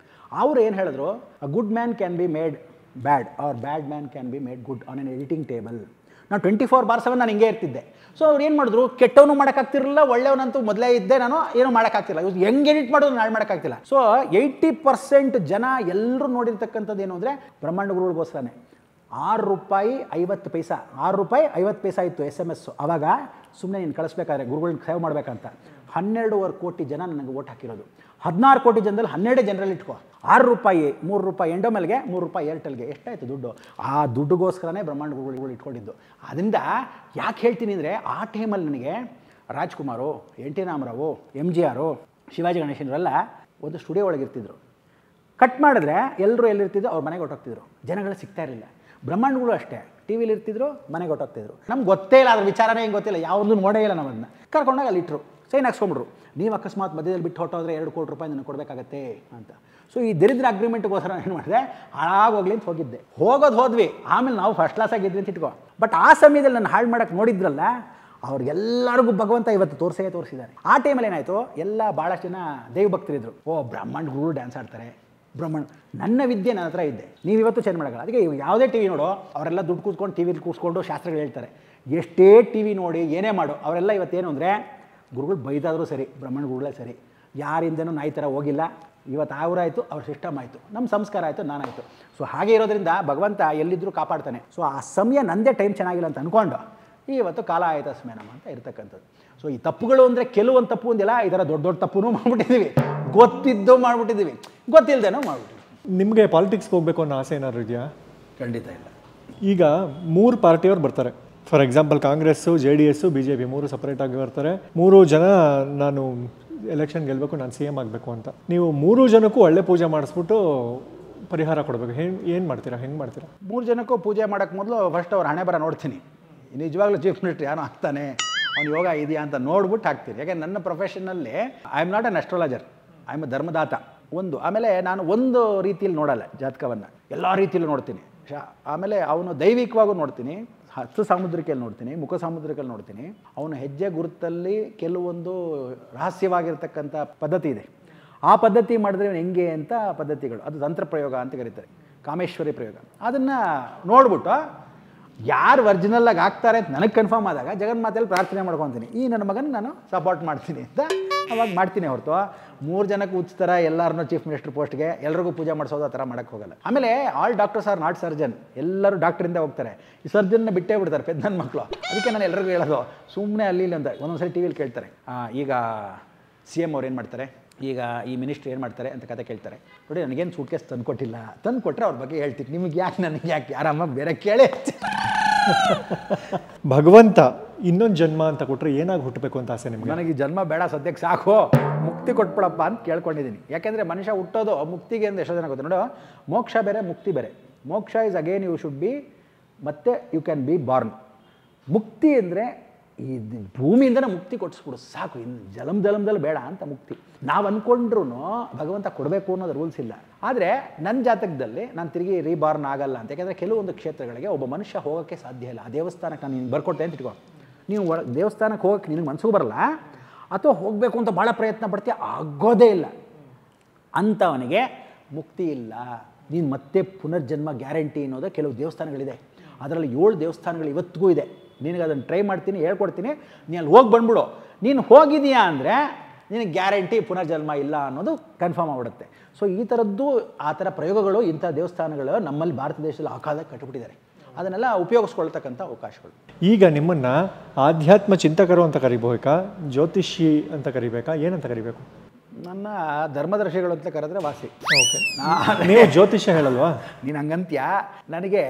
ಅವರು ಏನು ಹೇಳಿದ್ರು, a good man can be made bad or bad man can be made good on an editing table. ನಾನು 24/7 ನಾನು ಹಿಂಗೆ ಇರ್ತಿದ್ದೆ. ಸೊ ಅವ್ರು ಏನು ಮಾಡಿದ್ರು, ಕೆಟ್ಟವನು ಮಾಡೋಕ್ಕಾಗ್ತಿರಲಿಲ್ಲ, ಒಳ್ಳೆಯವನಂತೂ ಮೊದಲೇ ಇದ್ದೆ ನಾನು, ಏನೂ ಮಾಡೋಕ್ಕಾಗ್ತಿಲ್ಲ. ಇವ್ರು ಹೆಂಗೆ ಎಡಿಟ್ ಮಾಡೋದು ನಾಳೆ ಮಾಡೋಕ್ಕಾಗ್ತಿಲ್ಲ. ಸೊ 80% ಜನ ಎಲ್ಲರೂ ನೋಡಿರ್ತಕ್ಕಂಥದ್ದು ಏನು ಅಂದರೆ ಬ್ರಹ್ಮಾಂಡ ಗುರುಗಳಿಗೋಸ್ಕರನೇ. ₹6.50 ₹6.50 ಇತ್ತು SMS. ಆವಾಗ ಸುಮ್ಮನೆ ನೀನು ಕಳಿಸ್ಬೇಕಾದ್ರೆ ಗುರುಗಳನ್ನ ಸೇವ್ ಮಾಡಬೇಕಂತ 12.5 ಕೋಟಿ ಜನ ನನಗೆ ಓಟ್ ಹಾಕಿರೋದು. 16 ಕೋಟಿ ಜನದಲ್ಲಿ 12 ಜನರಲ್ಲಿ ಇಟ್ಕೋ. ₹6 ₹3 ಎಂಡೋಮೆಲ್ಗೆ, ₹3 ಏರ್ಟೆಲ್ಗೆ. ಎಷ್ಟಾಯಿತು ದುಡ್ಡು? ಆ ದುಡ್ಡುಗೋಸ್ಕರನೇ ಬ್ರಹ್ಮಾಂಡ ಗುರುಗಳು ಇಟ್ಕೊಂಡಿದ್ದು. ಅದರಿಂದ ಯಾಕೆ ಹೇಳ್ತೀನಿ ಅಂದರೆ, ಆ ಟೈಮಲ್ಲಿ ನನಗೆ ರಾಜ್ಕುಮಾರು, NT ರಾಮರಾವು, MGR, ಶಿವಾಜಿ ಗಣೇಶನವರೆಲ್ಲ ಒಂದು ಸ್ಟುಡಿಯೋ ಒಳಗಿರ್ತಿದ್ರು. ಕಟ್ ಮಾಡಿದ್ರೆ ಎಲ್ಲರೂ ಎಲ್ಲಿರ್ತಿದ್ರು ಅವ್ರ ಮನೆಗೆ ಹೊಟ್ಟೋಗ್ತಿದ್ರು. ಜನಗಳು ಸಿಗ್ತಾ ಇರಲಿಲ್ಲ. ಬ್ರಹ್ಮಾಂಡಗಳು ಅಷ್ಟೇ, ಟಿ ವಿಲಿ ಇರ್ತಿದ್ರು, ಮನೆಗೆ ಹೊಟ್ಟೋಗ್ತಿದ್ರು. ನಮ್ಗೆ ಗೊತ್ತೇ ಇಲ್ಲ, ಅದ್ರ ವಿಚಾರನೇ ಹೆಂಗೆ ಗೊತ್ತಿಲ್ಲ, ಯಾವುದೂ ನೋಡೇ ಇಲ್ಲ. ನಾವು ಅದನ್ನ ಕರ್ಕೊಂಡಾಗ ಅಲ್ಲಿ ಇಟ್ಟರು, ಸೈನ್ ಹಾಕ್ಸ್ಕೊಂಡ್ಬಿಟ್ರು. ನೀವು ಅಕಸ್ಮಾತ್ ಮಧ್ಯದಲ್ಲಿ ಬಿಟ್ಟು ಹೊಟ್ಟೋದ್ರೆ ₹2 ಕೋಟಿ ನನಗೆ ಕೊಡಬೇಕಾಗತ್ತೆ ಅಂತ. ಸೊ ಈ ದರಿದ್ರ ಅಗ್ರಿಮೆಂಟ್ಗೋಸ್ಕರ ಏನು ಮಾಡಿದೆ, ಹಾಳಾಗೋಗ್ಲಿ ಅಂತ ಹೋಗಿದ್ದೆ. ಹೋದ್ವಿ. ಆಮೇಲೆ ನಾವು ಫಸ್ಟ್ ಕ್ಲಾಸ್ ಆಗಿದ್ವಿ ಅಂತ ಇಟ್ಕೋ. ಬಟ್ ಆ ಸಮಯದಲ್ಲಿ ನಾನು ಹಾಳು ಮಾಡೋಕ್ಕೆ ನೋಡಿದ್ರಲ್ಲ, ಅವ್ರಿಗೆಲ್ಲರಿಗೂ ಭಗವಂತ ಇವತ್ತು ತೋರಿಸಿದ್ದಾರೆ. ಆ ಟೈಮಲ್ಲಿ ಏನಾಯಿತು, ಎಲ್ಲ ಭಾಳಷ್ಟು ಜನ ದೈವಭಕ್ತರಿದ್ರು. ಬ್ರಹ್ಮಾಂಡ ಗುರು ಡ್ಯಾನ್ಸ್ ಆಡ್ತಾರೆ, ನನ್ನ ವಿದ್ಯೆ ನನ್ನ ಹತ್ರ ಇದ್ದೆ. ನೀವು ಇವತ್ತು ಚೇಂಜ್ ಮಾಡೋಲ್ಲ. ಅದಕ್ಕೆ ಯಾವುದೇ ಟಿ ವಿ ನೋಡೋ, ಅವರೆಲ್ಲ ದುಡ್ಡು ಕೂತ್ಕೊಂಡು ಟಿ ವಿಲಿ ಕೂತ್ಕೊಂಡು ಶಾಸ್ತ್ರಗಳು ಹೇಳ್ತಾರೆ. ಎಷ್ಟೇ ಟಿ ವಿ ನೋಡಿ ಏನೇ ಮಾಡು, ಅವರೆಲ್ಲ ಇವತ್ತೇನು ಅಂದರೆ, ಗುರುಗಳು ಬೈದಾದರೂ ಸರಿ, ಬ್ರಹ್ಮಾಂಡ ಗುರುಗಳೇ ಸರಿ, ಯಾರಿಂದನೂ ನಾಯಿ ಥರ ಹೋಗಿಲ್ಲ, ಇವತ್ತು ಅವರಾಯಿತು, ಅವ್ರ ಸಿಸ್ಟಮ್ ಆಯಿತು, ನಮ್ಮ ಸಂಸ್ಕಾರ ಆಯಿತು, ನಾನಾಯಿತು. ಸೊ ಹಾಗೆ ಇರೋದ್ರಿಂದ ಭಗವಂತ ಎಲ್ಲಿದ್ದರೂ ಕಾಪಾಡ್ತಾನೆ. ಸೊ ಆ ಸಮಯ ನಂದೇ ಟೈಮ್ ಚೆನ್ನಾಗಿಲ್ಲ ಅಂತ ಅಂದ್ಕೊಂಡು ಇವತ್ತು ಕಾಲ ಆಯ್ತು ಸ್ಮೇನಮ್ಮ ಅಂತ ಇರ್ತಕ್ಕಂಥದ್ದು. ಸೊ ಈ ತಪ್ಪುಗಳು ಅಂದರೆ ಕೆಲವೊಂದು ತಪ್ಪು ಒಂದಿಲ್ಲ, ಈ ಥರ ದೊಡ್ಡ ದೊಡ್ಡ ತಪ್ಪು ಮಾಡ್ಬಿಟ್ಟಿದ್ದೀವಿ, ಗೊತ್ತಿದ್ದು ಮಾಡ್ಬಿಟ್ಟಿದ್ದೀವಿ, ಗೊತ್ತಿಲ್ಲದೇನೋ ಮಾಡ್ಬಿಟ್ಟಿದ್ದೀವಿ. ನಿಮಗೆ ಪಾಲಿಟಿಕ್ಸ್ಗೆ ಹೋಗಬೇಕು ಅನ್ನೋ ಆಸೆ ಏನಾದ್ರು ಇದೆಯಾ? ಖಂಡಿತ ಇಲ್ಲ. ಈಗ 3 ಪಾರ್ಟಿಯವ್ರು ಬರ್ತಾರೆ. For example Congress, JDS, BJP 3 ಸಪ್ರೇಟಾಗಿ ಬರ್ತಾರೆ. 3 ಜನ ನಾನು ಎಲೆಕ್ಷನ್ ಗೆಲ್ಲಬೇಕು, ನಾನು CM ಆಗಬೇಕು ಅಂತ. ನೀವು 3 ಜನಕ್ಕೂ ಒಳ್ಳೆ ಪೂಜೆ ಮಾಡಿಸ್ಬಿಟ್ಟು ಪರಿಹಾರ ಕೊಡಬೇಕು. ಏನು ಮಾಡ್ತೀರಾ? ಹೆಂಗೆ ಮಾಡ್ತೀರಾ? 3 ಜನಕ್ಕೂ ಪೂಜೆ ಮಾಡೋಕ್ಕೆ ಮೊದಲು ಫಸ್ಟ್ ಅವ್ರ ಹಣೆ ಬರ ನೋಡ್ತೀನಿ. ನಿಜವಾಗ್ಲೂ ಚೀಫ್ ಮಿನಿಸ್ಟರ್ ಯಾರೋ ಆಗ್ತಾನೆ, ಅವ್ನು ಯೋಗ ಇದೆಯಾ ಅಂತ ನೋಡ್ಬಿಟ್ಟು ಹಾಕ್ತೀನಿ. ಯಾಕೆ ನನ್ನ ಪ್ರೊಫೆಷನಲ್ಲಿ I am not an astrologer, I am a ಧರ್ಮದಾತ. ಆಮೇಲೆ ನಾನು ಒಂದು ರೀತಿಯಲ್ಲಿ ನೋಡಲ್ಲ ಜಾತಕವನ್ನು, ಎಲ್ಲ ರೀತಿಯಲ್ಲೂ ನೋಡ್ತೀನಿ. ಆಮೇಲೆ ಅವನು ದೈವಿಕವಾಗೂ ನೋಡ್ತೀನಿ, ಹಸ್ತ ಸಾಮುದ್ರಿಕೆಯಲ್ಲಿ ನೋಡ್ತೀನಿ, ಮುಖ ಸಾಮುದ್ರಿಕೆಯಲ್ಲಿ ನೋಡ್ತೀನಿ. ಅವನು ಹೆಜ್ಜೆ ಗುರುತಲ್ಲಿ ಕೆಲವೊಂದು ರಹಸ್ಯವಾಗಿರ್ತಕ್ಕಂಥ ಪದ್ಧತಿ ಇದೆ. ಆ ಪದ್ಧತಿ ಮಾಡಿದ್ರೆ ಹೆಂಗೆ ಅಂತ ಪದ್ಧತಿಗಳು, ಅದು ತಂತ್ರ ಪ್ರಯೋಗ ಅಂತ ಕರೀತಾರೆ, ಕಾಮೇಶ್ವರಿ ಪ್ರಯೋಗ. ಅದನ್ನು ನೋಡ್ಬಿಟ್ಟು ಯಾರು ಒರಿಜಿನಲ್ಲಾಗಿ ಆಗ್ತಾರೆ ಅಂತ ನನಗೆ ಕನ್ಫರ್ಮ್ ಆದಾಗ ಜಗನ್ಮಾತೆಯಲ್ಲಿ ಪ್ರಾರ್ಥನೆ ಮಾಡ್ಕೊತೀನಿ, ಈ ನನ್ನ ಮಗನ ನಾನು ಸಪೋರ್ಟ್ ಮಾಡ್ತೀನಿ ಅಂತ ಅವಾಗ ಮಾಡ್ತೀನಿ. ಹೊರತು 3 ಜನಕ್ಕೆ ಉಚ್ಚಿತರ ಎಲ್ಲರನ್ನೂ ಚೀಫ್ ಮಿನಿಸ್ಟರ್ ಪೋಸ್ಟ್ಗೆ ಎಲ್ರಿಗೂ ಪೂಜೆ ಮಾಡಿಸೋದು ಆ ಥರ ಮಾಡೋಕ್ಕೆ ಹೋಗಲ್ಲ. ಆಮೇಲೆ all doctors R not surgeon, ಎಲ್ಲರೂ ಡಾಕ್ಟ್ರಿಂದ ಹೋಗ್ತಾರೆ, ಈ ಸರ್ಜನ್ನ ಬಿಟ್ಟೇ ಬಿಡ್ತಾರೆ ಪೆದ್ದ ನನ್ನ ಮಕ್ಕಳು. ಅದಕ್ಕೆ ನಾನು ಎಲ್ಲರಿಗೂ ಹೇಳೋದು, ಸುಮ್ಮನೆ ಅಲ್ಲಿ ಅಂತ ಒಂದೊಂದ್ಸರಿ ಟಿ ವಿಲಿ ಕೇಳ್ತಾರೆ, ಈಗ CM ಅವ್ರು ಏನು ಮಾಡ್ತಾರೆ, ಈಗ ಈ ಮಿನಿಸ್ಟ್ರ್ ಏನು ಮಾಡ್ತಾರೆ ಅಂತ ಕತೆ ಕೇಳ್ತಾರೆ. ನೋಡಿ ನನಗೇನು ಸೂಟ್ ಕೇಸ್ ತಂದು ಕೊಟ್ಟಿಲ್ಲ, ತಂದು ಕೊಟ್ಟರೆ ಅವ್ರ ಬಗ್ಗೆ ಹೇಳ್ತೀನಿ, ನಿಮಗೆ ಯಾಕೆ ನನಗೆ ಯಾಕೆ, ಆರಾಮ ಬೇರೆ ಕೇಳಿ. ಭಗವಂತ ಇನ್ನೊಂದು ಜನ್ಮ ಅಂತ ಕೊಟ್ಟರೆ ಏನಾಗಿ ಹುಟ್ಟಬೇಕು ಅಂತ ಆಸೆ ನಿಮಗೆ? ನನಗೆ ಈ ಜನ್ಮ ಬೇಡ, ಸದ್ಯಕ್ಕೆ ಸಾಕು, ಮುಕ್ತಿ ಕೊಟ್ಬಿಡಪ್ಪ ಅಂತ ಕೇಳ್ಕೊಂಡಿದ್ದೀನಿ. ಯಾಕೆಂದರೆ ಮನುಷ್ಯ ಹುಟ್ಟೋದು ಮುಕ್ತಿಗೆ ಅಂತ ಎಷ್ಟೋ ಜನ ಗೊತ್ತು. ನೋಡು, ಮೋಕ್ಷ ಬೇರೆ, ಮುಕ್ತಿ ಬೇರೆ. Moksha is again you should be, ಮತ್ತು ಯು ಕ್ಯಾನ್ ಬಿ ಬಾರ್ನ್. ಮುಕ್ತಿ ಅಂದರೆ ಈ ಭೂಮಿಯಿಂದನೇ ಮುಕ್ತಿ ಕೊಡಿಸ್ಬಿಡು ಸಾಕು, ಇನ್ನು ಜಲಮದಲ್ಲಿ ಬೇಡ ಅಂತ ಮುಕ್ತಿ. ನಾವು ಅಂದ್ಕೊಂಡ್ರೂ ಭಗವಂತ ಕೊಡಬೇಕು ಅನ್ನೋದು ರೂಲ್ಸ್ ಇಲ್ಲ. ಆದರೆ ನನ್ನ ಜಾತಕದಲ್ಲಿ ನಾನು ತಿರುಗಿ ರೀಬಾರ್ನ್ ಆಗಲ್ಲ ಅಂತ. ಯಾಕೆಂದರೆ ಕೆಲವೊಂದು ಕ್ಷೇತ್ರಗಳಿಗೆ ಒಬ್ಬ ಮನುಷ್ಯ ಹೋಗೋಕ್ಕೆ ಸಾಧ್ಯ ಇಲ್ಲ. ಆ ದೇವಸ್ಥಾನಕ್ಕೆ ನಾನು ನಿನ್ಗೆ ಬರ್ಕೊಟ್ಟೆ ಅಂತ ಇಟ್ಕೋ, ನೀವು ದೇವಸ್ಥಾನಕ್ಕೆ ಹೋಗೋಕ್ಕೆ ನಿನಗೆ ಮನಸ್ಸಿಗೆ ಬರಲ್ಲ, ಅಥವಾ ಹೋಗಬೇಕು ಅಂತ ಭಾಳ ಪ್ರಯತ್ನ ಪಡ್ತೀಯ, ಆಗೋದೇ ಇಲ್ಲ, ಅಂಥವನಿಗೆ ಮುಕ್ತಿ ಇಲ್ಲ. ನೀನು ಮತ್ತೆ ಪುನರ್ಜನ್ಮ ಗ್ಯಾರಂಟಿ ಅನ್ನೋದು ಕೆಲವು ದೇವಸ್ಥಾನಗಳಿದೆ. ಅದರಲ್ಲಿ 7 ದೇವಸ್ಥಾನಗಳು ಇವತ್ತಿಗೂ ಇದೆ. ನಿನಗೆ ಅದನ್ನು ಟ್ರೈ ಮಾಡ್ತೀನಿ, ಹೇಳ್ಕೊಡ್ತೀನಿ, ನೀನು ಅಲ್ಲಿ ಹೋಗಿ ಬಂದ್ಬಿಡು. ನೀನು ಹೋಗಿದೀಯಾ ಅಂದರೆ ನಿನಗೆ ಗ್ಯಾರಂಟಿ ಪುನರ್ಜನ್ಮ ಇಲ್ಲ ಅನ್ನೋದು ಕನ್ಫರ್ಮ್ ಆಗಿಬಿಡುತ್ತೆ. ಸೊ ಈ ಥರದ್ದು ಆ ಥರ ಪ್ರಯೋಗಗಳು, ಇಂಥ ದೇವಸ್ಥಾನಗಳು ನಮ್ಮಲ್ಲಿ ಭಾರತ ದೇಶದಲ್ಲಿ ಆಕಾರದಾಗ ಕಟ್ಟಿಬಿಟ್ಟಿದ್ದಾರೆ. ಅದನ್ನೆಲ್ಲ ಉಪಯೋಗಿಸ್ಕೊಳ್ತಕ್ಕಂಥ ಅವಕಾಶಗಳು. ಈಗ ನಿಮ್ಮನ್ನು ಆಧ್ಯಾತ್ಮ ಚಿಂತಕರು ಅಂತ ಕರಿಬೇಕಾ, ಜ್ಯೋತಿಷಿ ಅಂತ ಕರಿಬೇಕಾ, ಏನಂತ ಕರಿಬೇಕು? ನನ್ನ ಧರ್ಮದರ್ಶಿಗಳು ಅಂತ ಕರೆದ್ರೆ ವಾಸಿ. ಓಕೆ, ನೀವು ಜ್ಯೋತಿಷ್ಯ ಹೇಳಲ್ವಾ? ನೀನು ಹಂಗಂತ್ಯ. ನನಗೆ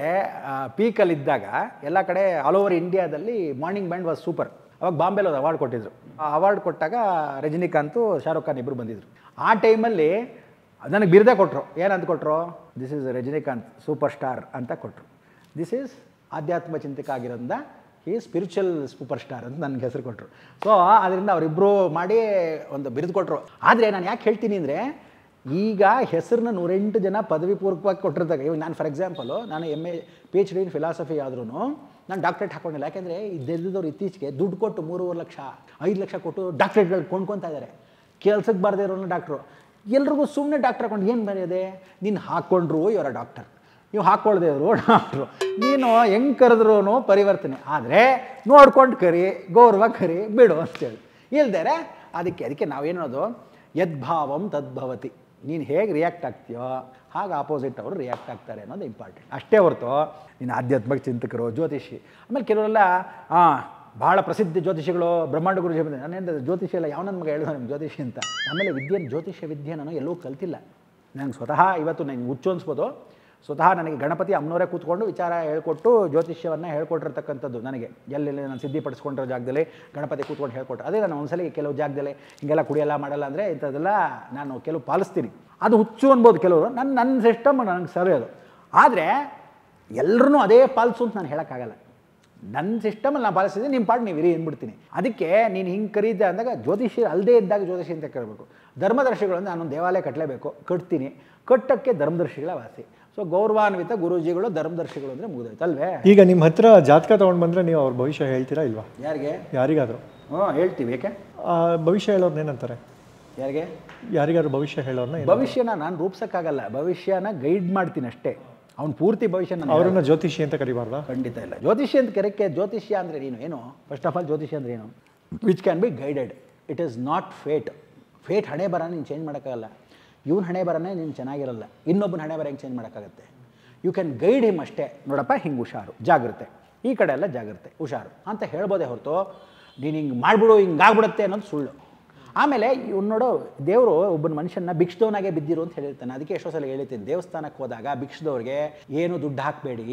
ಪೀಕಲ್ಲಿದ್ದಾಗ ಎಲ್ಲ ಕಡೆ ಆಲ್ ಓವರ್ ಇಂಡಿಯಾದಲ್ಲಿ ಮಾರ್ನಿಂಗ್ ಬ್ಯಾಂಡ್ ವಾಸ್ ಸೂಪರ್. ಅವಾಗ ಬಾಂಬೆಲಿ ಒಂದು ಅವಾರ್ಡ್ ಕೊಟ್ಟಿದ್ರು. ಆ ಅವಾರ್ಡ್ ಕೊಟ್ಟಾಗ ರಜನಿಕಾಂತ್, ಶಾರುಖ್ ಖಾನ್ ಇಬ್ಬರು ಬಂದಿದ್ರು. ಆ ಟೈಮಲ್ಲಿ ನನಗೆ ಬಿರುದೇ ಕೊಟ್ಟರು. ಏನಂತ ಕೊಟ್ಟರು? This is Rajinikanth super star ಅಂತ ಕೊಟ್ಟರು. ದಿಸ್ ಈಸ್ ಆಧ್ಯಾತ್ಮ ಚಿಂತಕ ಆಗಿರೋದ್ರಿಂದ ಈ ಸ್ಪಿರಿಚುವಲ್ ಸೂಪರ್ ಸ್ಟಾರ್ ಅಂತ ನನಗೆ ಹೆಸರು ಕೊಟ್ಟರು. ಸೊ ಅದರಿಂದ ಅವರಿಬ್ಬರು ಮಾಡಿ ಒಂದು ಬಿರುದು ಕೊಟ್ಟರು. ಆದರೆ ನಾನು ಯಾಕೆ ಹೇಳ್ತೀನಿ ಅಂದರೆ, ಈಗ ಹೆಸರನ್ನ 108 ಜನ ಪದವಿ ಪೂರ್ವಕವಾಗಿ ಕೊಟ್ಟಿರ್ತಾರೆ. ಇವಾಗ ನಾನು ಫಾರ್ ಎಕ್ಸಾಂಪಲು, ನಾನು MA PhD ಇನ್ ಫಿಲಾಸಫಿ ಆದ್ರೂ ನಾನು ಡಾಕ್ಟ್ರೇಟ್ ಹಾಕೊಂಡಿಲ್ಲ. ಯಾಕೆಂದರೆ ಇದ್ದವ್ರು ಇತ್ತೀಚೆಗೆ ದುಡ್ಡು ಕೊಟ್ಟು 3.5 ಲಕ್ಷ 5 ಲಕ್ಷ ಕೊಟ್ಟು ಡಾಕ್ಟ್ರೇಟ್ಗಳು ಕೊಂಡ್ಕೊತಾ ಇದ್ದಾರೆ. ಕೆಲ್ಸಕ್ಕೆ ಬಾರದೇ ಇರೋನು ಡಾಕ್ಟ್ರು. ಎಲ್ರಿಗೂ ಸುಮ್ಮನೆ ಡಾಕ್ಟ್ರ್ ಹಾಕೊಂಡು ಏನು ಬರೆಯೋದೆ? ನೀನು ಹಾಕ್ಕೊಂಡ್ರು ಇವರ ಡಾಕ್ಟರ್, ನೀವು ಹಾಕ್ಕೊಳ್ದೇ ಇದ್ರು ಡಾಕ್ಟ್ರು. ನೀನು ಹೆಂಗೆ ಕರೆದ್ರೂ ಪರಿವರ್ತನೆ. ಆದರೆ ನೋಡ್ಕೊಂಡು ಕರಿ, ಗೌರವ ಕರಿ, ಬಿಡು ಅಂತೇಳಿ ಇಲ್ದೇರೆ. ಅದಕ್ಕೆ ನಾವೇನೋದು ಯದ್ಭಾವಂ ತದ್ಭವತಿ. ನೀನು ಹೇಗೆ ರಿಯಾಕ್ಟ್ ಆಗ್ತೀಯೋ ಹಾಗೆ ಆಪೋಸಿಟ್ ಅವರು ರಿಯಾಕ್ಟ್ ಆಗ್ತಾರೆ ಅನ್ನೋದು ಇಂಪಾರ್ಟೆಂಟ್. ಅಷ್ಟೇ ಹೊರತು ನೀನು ಆಧ್ಯಾತ್ಮಿಕ ಚಿಂತಕರು, ಜ್ಯೋತಿಷಿ. ಆಮೇಲೆ ಕೆಲವರೆಲ್ಲ ಭಾಳ ಪ್ರಸಿದ್ಧ ಜ್ಯೋತಿಷಿಗಳು, ಬ್ರಹ್ಮಾಂಡ ಗುರುಜಿ ಬಂದ, ನಾನೇನು ಜ್ಯೋತಿಷಿ ಎಲ್ಲ ಯಾವ ನನ್ನ ಮಗ ಹೇಳಿದ ನಿಮ್ಮ ಜ್ಯೋತಿಷಿ ಅಂತ. ಆಮೇಲೆ ಜ್ಯೋತಿಷ್ಯ ವಿದ್ಯೆ ನಾನು ಎಲ್ಲೂ ಕಲ್ತಿಲ್ಲ. ನನಗೆ ಸ್ವತಃ ಇವತ್ತು ನನಗೆ ಹುಚ್ಚು ಅನ್ಸ್ಬೋದು, ಸ್ವತಃ ನನಗೆ ಗಣಪತಿ ಅಮ್ಮನವರೇ ಕೂತ್ಕೊಂಡು ವಿಚಾರ ಹೇಳ್ಕೊಟ್ಟು ಜ್ಯೋತಿಷ್ಯವನ್ನು ಹೇಳ್ಕೊಟ್ಟಿರ್ತಕ್ಕಂಥದ್ದು. ನನಗೆ ಎಲ್ಲೆಲ್ಲಿ ನಾನು ಸಿದ್ಧಿಪಡಿಸ್ಕೊಂಡಿರೋ ಜಾಗದಲ್ಲಿ ಗಣಪತಿ ಕೂತ್ಕೊಂಡು ಹೇಳ್ಕೊಟ್ರು. ಅದೇ ನಾನು ಒಂದ್ಸಲಿ ಕೆಲವು ಜಾಗದಲ್ಲಿ ಹಿಂಗೆಲ್ಲ ಕುಡಿಯಲ್ಲ ಮಾಡಲ್ಲ ಅಂದರೆ ಇಂಥದ್ದೆಲ್ಲ ನಾನು ಕೆಲವು ಪಾಲಿಸ್ತೀನಿ. ಅದು ಹುಚ್ಚು ಅನ್ಬೋದು ಕೆಲವರು. ನನ್ನ ಸಿಸ್ಟಮ್ ನನಗೆ ಸರಿ ಅದು. ಆದರೆ ಎಲ್ಲರೂ ಅದೇ ಪಾಲಿಸು ಅಂತ ನಾನು ಹೇಳೋಕ್ಕಾಗಲ್ಲ. ನನ್ನ ಸಿಸ್ಟಮಲ್ಲಿ ನಾನು ಪಾಲಿಸಿದ್ರೆ ನಿಮ್ಮ ಪಾಠ ನೀವು ಇರಿ ಅಂದ್ಬಿಡ್ತೀನಿ. ಅದಕ್ಕೆ ನೀನು ಹಿಂಗೆ ಕರೀದೆ ಅಂದಾಗ ಜ್ಯೋತಿಷಿ ಅಲ್ಲದೇ ಇದ್ದಾಗ ಜ್ಯೋತಿಷಿ ಅಂತ ಕರಿಬೇಕು. ಧರ್ಮದರ್ಶಿಗಳು ಅಂದರೆ ನಾನೊಂದು ದೇವಾಲಯ ಕಟ್ಟಲೇಬೇಕು, ಕಟ್ತೀನಿ. ಕಟ್ಟೋಕ್ಕೆ ಧರ್ಮದರ್ಶಿಗಳ ವಾಸಿ. ಸೊ ಗೌರವಾನ್ವಿತ ಗುರೂಜಿಗಳು ಧರ್ಮದರ್ಶಿಗಳು ಅಂದರೆ ಮುಗಿದೋಯ್ತು ಅಲ್ವೇ? ಈಗ ನಿಮ್ಮ ಹತ್ರ ಜಾತಕ ತೊಗೊಂಡು ಬಂದರೆ ನೀವು ಅವ್ರ ಭವಿಷ್ಯ ಹೇಳ್ತೀರಾ ಇಲ್ವಾ? ಯಾರಿಗಾದರೂ? ಹೇಳ್ತೀವಿ. ಯಾಕೆ? ಭವಿಷ್ಯ ಹೇಳೋರ್ನ ಏನಂತಾರೆ? ಯಾರಿಗಾದ್ರು ಭವಿಷ್ಯ ಹೇಳೋರ್ನ? ಭವಿಷ್ಯನ ನಾನು ರೂಪಿಸೋಕ್ಕಾಗಲ್ಲ, ಭವಿಷ್ಯನ ಗೈಡ್ ಮಾಡ್ತೀನಿ ಅಷ್ಟೇ. ಅವ್ನು ಪೂರ್ತಿ ಭವಿಷ್ಯ. ಅವರನ್ನು ಜ್ಯೋತಿಷಿ ಅಂತ ಕರಿಬಾರ್ದಾ? ಖಂಡಿತ ಇಲ್ಲ. ಜ್ಯೋತಿಷ್ಯ ಅಂತ ಕರೆಕ್ಕೆ, ಜ್ಯೋತಿಷ್ಯ ಅಂದರೆ ಏನು? ಫಸ್ಟ್ ಆಫ್ ಆಲ್ ಜ್ಯೋತಿಷ್ಯ ಅಂದರೆ ಏನು? Which can be guided. It is not fate. Fate ಹಣೆ ಬರ ನೀನು ಚೇಂಜ್ ಮಾಡೋಕ್ಕಾಗಲ್ಲ. ಇವನ ಹಣೆ ಬರನೇ ನೀನು ಚೆನ್ನಾಗಿರಲ್ಲ, ಇನ್ನೊಬ್ಬನ ಹಣೆ ಬರ ಹೆಂಗೆ ಚೇಂಜ್ ಮಾಡೋಕ್ಕಾಗತ್ತೆ? ಯು ಕ್ಯಾನ್ ಗೈಡ್ ಹಿಮ್ ಅಷ್ಟೇ. ನೋಡಪ್ಪ ಹಿಂಗೆ ಹುಷಾರು, ಜಾಗ್ರತೆ, ಈ ಕಡೆ ಎಲ್ಲ ಜಾಗ್ರತೆ, ಹುಷಾರು ಅಂತ ಹೇಳ್ಬೋದೇ ಹೊರತು ನೀನು ಹಿಂಗೆ ಮಾಡಿಬಿಡು ಹಿಂಗಾಗ್ಬಿಡುತ್ತೆ ಅನ್ನೋದು ಸುಳ್ಳು. ಆಮೇಲೆ ಇವ್ನು ನೋಡು, ದೇವರು ಒಬ್ಬನ ಮನುಷ್ಯನ ಭಿಕ್ಷದವನಾಗೆ ಬಿದ್ದಿರು ಅಂತ ಹೇಳಿರ್ತಾನೆ. ಅದಕ್ಕೆ ಎಷ್ಟೋ ಸಲ ಹೇಳ್ತೀನಿ, ದೇವಸ್ಥಾನಕ್ಕೆ ಹೋದಾಗ ಭಿಕ್ಷದವ್ರಿಗೆ ಏನು ದುಡ್ಡು ಹಾಕಬೇಡಿ.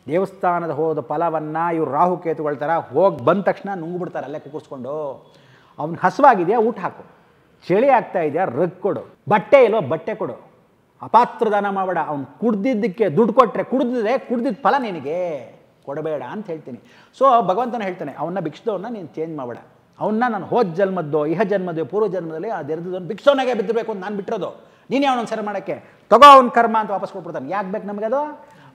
ದೇವಸ್ಥಾನದ ಹೋದ ಫಲವನ್ನು ಇವ್ರು ರಾಹುಕೇತುಗಳ ಥರ ಹೋಗಿ ಬಂದ ತಕ್ಷಣ ನುಂಗ್ಬಿಡ್ತಾರೆ ಅಲ್ಲೇ ಕುಕ್ಕರ್ಸ್ಕೊಂಡು. ಅವ್ನಿಗೆ ಹಸುವಾಗಿದೆಯಾ ಊಟ ಹಾಕು, ಚಳಿ ಆಗ್ತಾ ಇದೆಯಾ ರಗ್ ಕೊಡು, ಬಟ್ಟೆ ಇಲ್ವೋ ಬಟ್ಟೆ ಕೊಡು, ಅಪಾತ್ರ ದಾನ ಮಾಡಬೇಡ. ಅವ್ನು ಕುಡ್ದಿದ್ದಕ್ಕೆ ದುಡ್ಡು ಕೊಟ್ಟರೆ ಕುಡ್ದಿದ್ದ ಫಲ ನಿನಗೆ ಕೊಡಬೇಡ ಅಂತ ಹೇಳ್ತೀನಿ. ಸೊ ಭಗವಂತನ ಹೇಳ್ತಾನೆ, ಅವನ್ನ ಭಿಕ್ಷದವನ್ನ ನೀನು ಚೇಂಜ್ ಮಾಡಬೇಡ. ಅವನ್ನ ನಾನು ಹೋದ ಜನ್ಮದ್ದೋ ಇಹ ಜನ್ಮದ್ದೋ ಪೂರ್ವ ಜನ್ಮದಲ್ಲಿ ಆ ದೆರೆದವನು ಭಿಕ್ಷವನಾಗೆ ಬಿದ್ದಿರಬೇಕು ಅಂತ ನಾನು ಬಿಟ್ಟಿರೋದು. ನೀನೇ ಅವನೊಂದು ಸರಿ ಮಾಡೋಕ್ಕೆ ತಗೋ ಅವ್ನ ಕರ್ಮ ಅಂತ ವಾಪಸ್ ಕೊಟ್ಬಿಡ್ತಾನೆ. ಯಾಕೆ ಬೇಕು ನಮಗೆ ಅದು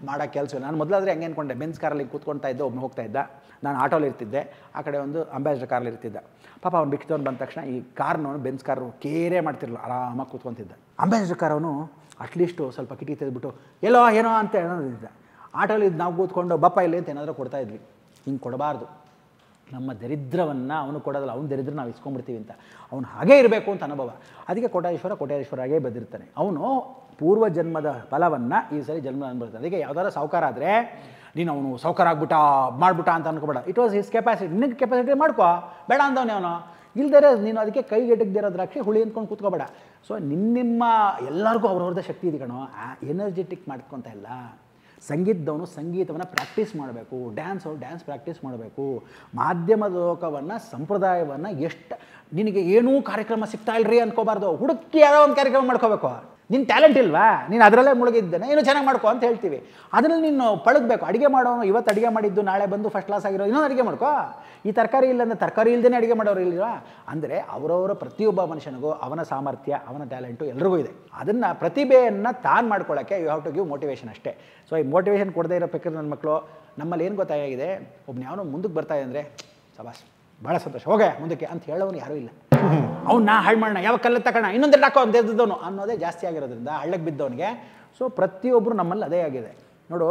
ಮಾಡೋಕ್ಕೆ ಕೆಲಸ? ನಾನು ಮೊದಲಾದರೆ ಹೆಂಗೆ ಅಂದ್ಕೊಂಡೆ, ಬೆನ್ಸ್ ಕಾರಲ್ಲಿ ಕೂತ್ಕೊಳ್ತಾ ಇದ್ದೆ, ಒಬ್ಬನು ಹೋಗ್ತಾ ಇದ್ದ, ನಾನು ಆಟೋಲಿ ಇರ್ತಿದ್ದೆ, ಆ ಕಡೆ ಒಂದು ಅಂಬಾಸಿಡರ್ ಕಾರಲ್ಲಿ ಇರ್ತಿದ್ದ. ಪಾಪ ಅವ್ನು ಭಿಕ್ಷದವನು ಬಂದ ತಕ್ಷಣ ಈ ಕಾರ್ನವನು ಬೆನ್ಸ್ ಕಾರು ಕೇರೇ ಮಾಡ್ತಿರಲಿಲ್ಲ, ಆರಾಮಾಗಿ ಕೂತ್ಕೊತಿದ್ದ. ಅಂಬಾಸಿಡರ್ ಕಾರ್ ಅವನು ಅಟ್ಲೀಸ್ಟು ಸ್ವಲ್ಪ ಕಿಟಕಿ ತೆಗೆದ್ಬಿಟ್ಟು ಎಲ್ಲೋ ಏನೋ ಅಂತ ಹೇಳೋದಿದ್ದ. ಆಟೋಲಿ ನಾವು ಕೂತ್ಕೊಂಡು ಬಪ್ಪ ಇಲ್ಲಿ ಅಂತ ಏನಾದರೂ ಕೊಡ್ತಾ ಇದ್ವಿ. ಹಿಂಗೆ ಕೊಡಬಾರ್ದು. ನಮ್ಮ ದರಿದ್ರವನ್ನು ಅವನು ಕೊಡೋದಲ್ಲ, ಅವ್ನು ದರಿದ್ರ ನಾವು ಇಸ್ಕೊಂಡ್ಬಿಡ್ತೀವಿ ಅಂತ. ಅವನು ಹಾಗೇ ಇರಬೇಕು ಅಂತ ಅನುಭವ. ಅದಕ್ಕೆ ಕೋಟ್ಯಾಧೀಶ್ವರ ಆಗೇ ಬಂದಿರ್ತಾನೆ. ಅವನು ಪೂರ್ವ ಜನ್ಮದ ಫಲವನ್ನು ಈ ಸರಿ ಜನ್ಮ ಅನ್ಬರ್ತಾನೆ. ಅದಕ್ಕೆ ಯಾವ್ದಾದ್ರು ಸಾವುಕಾರ ಆದರೆ ನೀನು ಅವನು ಸಾವುಕಾರ ಆಗ್ಬಿಟ್ಟ ಮಾಡ್ಬಿಟ್ಟ ಅಂತ ಅನ್ಕೋಬೇಡ. It was his capacity. ನಿನಗೆ ಕೆಪಾಸಿಟಿ ಮಾಡ್ಕೋ, ಬೇಡ ಅಂದವನೇ ಅವನು. ಇಲ್ದರೆ ನೀನು ಅದಕ್ಕೆ ಕೈಗೆಟಕದಿರೋ ದ್ರಾಕ್ಷಿ ಹುಳಿ ಅಂದ್ಕೊಂಡು ಕೂತ್ಕೋಬೇಡ. ಸೊ ನಿಮ್ಮ ಎಲ್ಲರಿಗೂ ಅವ್ರವ್ರದ್ದೇ ಶಕ್ತಿ ಇದೆ ಕಣೋ. ಎನರ್ಜೆಟಿಕ್ ಮಾಡ್ಕೊತ ಇಲ್ಲ. ಸಂಗೀತದವನು ಸಂಗೀತವನ್ನು ಪ್ರಾಕ್ಟೀಸ್ ಮಾಡಬೇಕು, ಡ್ಯಾನ್ಸ್ ಪ್ರಾಕ್ಟೀಸ್ ಮಾಡಬೇಕು. ಮಾಧ್ಯಮದ ಲೋಕವನ್ನು ಸಂಪ್ರದಾಯವನ್ನು ನಿನಗೆ ಏನೂ ಕಾರ್ಯಕ್ರಮ ಸಿಗ್ತಾ ಇಲ್ರಿ ಅನ್ಕೋಬಾರ್ದು. ಹುಡುಕಿ ಯಾರೋ ಒಂದು ಕಾರ್ಯಕ್ರಮ ಮಾಡ್ಕೋಬೇಕು. ನಿನ್ನ ಟ್ಯಾಲೆಂಟ್ ಇಲ್ವಾ, ನೀನು ಅದರಲ್ಲೇ ಮುಳುಗಿದ್ದೇನೆ, ಇನ್ನೂ ಚೆನ್ನಾಗಿ ಮಾಡ್ಕೋ ಅಂತ ಹೇಳ್ತೀವಿ. ಅದರಲ್ಲಿ ನೀನು ಪಳಗಬೇಕು. ಅಡುಗೆ ಮಾಡೋನು ಇವತ್ತು ಅಡುಗೆ ಮಾಡಿದ್ದು ನಾಳೆ ಬಂದು ಫಸ್ಟ್ ಕ್ಲಾಸ್ ಆಗಿರೋ ಇನ್ನೊಂದು ಅಡುಗೆ ಮಾಡ್ಕೋ. ಈ ತರಕಾರಿ ಇಲ್ಲ ಅಂದರೆ ತರಕಾರಿ ಇಲ್ಲದೇ ಅಡುಗೆ ಮಾಡೋರು ಇಲ್ವಾ? ಅಂದರೆ ಅವರವರ ಪ್ರತಿಯೊಬ್ಬ ಮನುಷ್ಯನಿಗೂ ಅವನ ಸಾಮರ್ಥ್ಯ, ಅವನ ಟ್ಯಾಲೆಂಟು ಎಲ್ರಿಗೂ ಇದೆ. ಅದನ್ನು ಪ್ರತಿಭೆಯನ್ನು ತಾನು ಮಾಡ್ಕೊಳ್ಳೋಕ್ಕೆ you have to give motivation ಅಷ್ಟೇ. ಸೊ ಈ ಮೋಟಿವೇಶನ್ ಕೊಡದೇ ಇರೋ ಬೇಕಾದ್ರೆ ನನ್ನ ಮಕ್ಕಳು ನಮ್ಮಲ್ಲಿ ಏನು ಗೊತ್ತಾಗಿದೆ, ಒಬ್ಬನು ಯಾವನೋ ಮುಂದಕ್ಕೆ ಬರ್ತಾ ಇದೆ ಅಂದರೆ ಸಬಾಸ್ ಭಾಳ ಸಂತೋಷ ಹೋಗೆ ಮುಂದಕ್ಕೆ ಅಂತ ಹೇಳೋನು ಯಾರೂ ಇಲ್ಲ. ಅವ್ನು ಹಾಳು ಮಾಡೋಣ, ಯಾವ ಕಲ್ಲ ತಗೋಣ, ಇನ್ನೊಂದೆಲ್ಲ ಹಾಕೋ ಅಂತ ಎದ್ದವನು ಅನ್ನೋದೇ ಜಾಸ್ತಿ ಆಗಿರೋದ್ರಿಂದ ಹಳ್ಳಕ್ಕೆ ಬಿದ್ದವನಿಗೆ. ಸೊ ಪ್ರತಿಯೊಬ್ಬರು ನಮ್ಮಲ್ಲಿ ಅದೇ ಆಗಿದೆ ನೋಡು.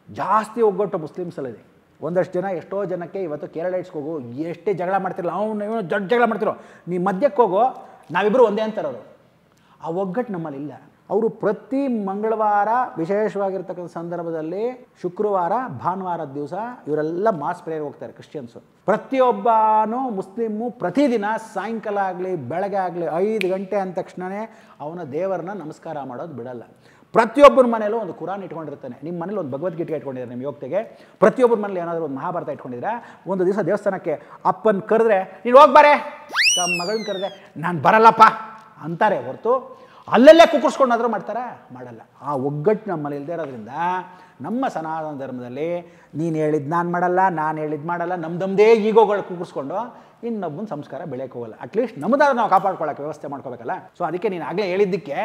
ಜಾಸ್ತಿ ಒಗ್ಗಟ್ಟು ಮುಸ್ಲಿಮ್ಸಲ್ಲಿದೆ. ಒಂದಷ್ಟು ಜನ ಎಷ್ಟೋ ಜನಕ್ಕೆ ಇವತ್ತು ಕೇರಳೈಟ್ಸ್ಗೆ ಹೋಗು, ಎಷ್ಟೇ ಜಗಳ ಮಾಡ್ತಿರಲ್ಲ, ಅವನು ಇವನು ದೊಡ್ಡ ಜಗಳ ಮಾಡ್ತಿರೋ, ನೀ ಮಧ್ಯಕ್ಕೆ ಹೋಗೋ, ನಾವಿಬ್ಬರು ಒಂದೇ ಅಂತಾರವರು. ಆ ಒಗ್ಗಟ್ಟು ನಮ್ಮಲ್ಲಿ ಇಲ್ಲ. ಅವರು ಪ್ರತಿ ಮಂಗಳವಾರ ವಿಶೇಷವಾಗಿರ್ತಕ್ಕಂಥ ಸಂದರ್ಭದಲ್ಲಿ ಶುಕ್ರವಾರ ಭಾನುವಾರದ ದಿವಸ ಇವರೆಲ್ಲ ಮಾಸ್ ಪ್ರೇಯರ್ ಹೋಗ್ತಾರೆ ಕ್ರಿಶ್ಚಿಯನ್ಸು. ಪ್ರತಿಯೊಬ್ಬನೂ ಮುಸ್ಲಿಮು ಪ್ರತಿದಿನ ಸಾಯಂಕಾಲ ಆಗಲಿ ಬೆಳಗ್ಗೆ ಆಗಲಿ 5 ಗಂಟೆ ಅಂದ ತಕ್ಷಣವೇ ಅವನ ದೇವರನ್ನ ನಮಸ್ಕಾರ ಮಾಡೋದು ಬಿಡಲ್ಲ. ಪ್ರತಿಯೊಬ್ಬರ ಮನೇಲೂ ಒಂದು ಕುರಾನ್ ಇಟ್ಕೊಂಡಿರ್ತಾನೆ. ನಿಮ್ಮ ಮನೇಲಿ ಒಂದು ಭಗವದ್ಗೀತೆ ಇಟ್ಕೊಂಡಿದ್ದಾರೆ ನಿಮ್ಮ ಯೋಗ್ತೆಗೆ. ಪ್ರತಿಯೊಬ್ಬರ ಮನೇಲಿ ಏನಾದರೂ ಒಂದು ಮಹಾಭಾರತ ಇಟ್ಕೊಂಡಿದ್ರೆ, ಒಂದು ದಿವಸ ದೇವಸ್ಥಾನಕ್ಕೆ ಅಪ್ಪನ ಕರೆದ್ರೆ ನೀನು ಹೋಗ್ಬಾರೆ, ತಮ್ಮ ಮಗಳನ್ನ ಕರೆದ್ರೆ ನಾನು ಬರಲ್ಲಪ್ಪ ಅಂತಾರೆ ಹೊರತು ಅಲ್ಲೆಲ್ಲೇ ಕುಕ್ಕರ್ಸ್ಕೊಂಡಾದರೂ ಮಾಡ್ತಾರೆ, ಮಾಡಲ್ಲ. ಆ ಒಗ್ಗಟ್ಟು ನಮ್ಮಲ್ಲಿ ಇಲ್ಲದೆ ಇರೋದ್ರಿಂದ ನಮ್ಮ ಸನಾತನ ಧರ್ಮದಲ್ಲಿ ನೀನು ಹೇಳಿದ್ದು ನಾನು ಮಾಡಲ್ಲ, ನಾನು ಹೇಳಿದ್ದು ಮಾಡಲ್ಲ, ನಮ್ಮದೇ ಈಗೋಗಳು ಕುಕ್ಕರ್ಸ್ಕೊಂಡು ಇನ್ನೊಬ್ಬನ ಸಂಸ್ಕಾರ ಬೆಳೆಯೋಕೆ ಹೋಗಲ್ಲ. ಅಟ್ಲೀಸ್ಟ್ ನಮ್ಮದಾದ್ರೂ ನಾವು ಕಾಪಾಡ್ಕೊಳ್ಳೋಕೆ ವ್ಯವಸ್ಥೆ ಮಾಡ್ಕೋಬೇಕಲ್ಲ. ಸೊ ಅದಕ್ಕೆ ನೀನು ಆಗಲೇ ಹೇಳಿದ್ದಕ್ಕೆ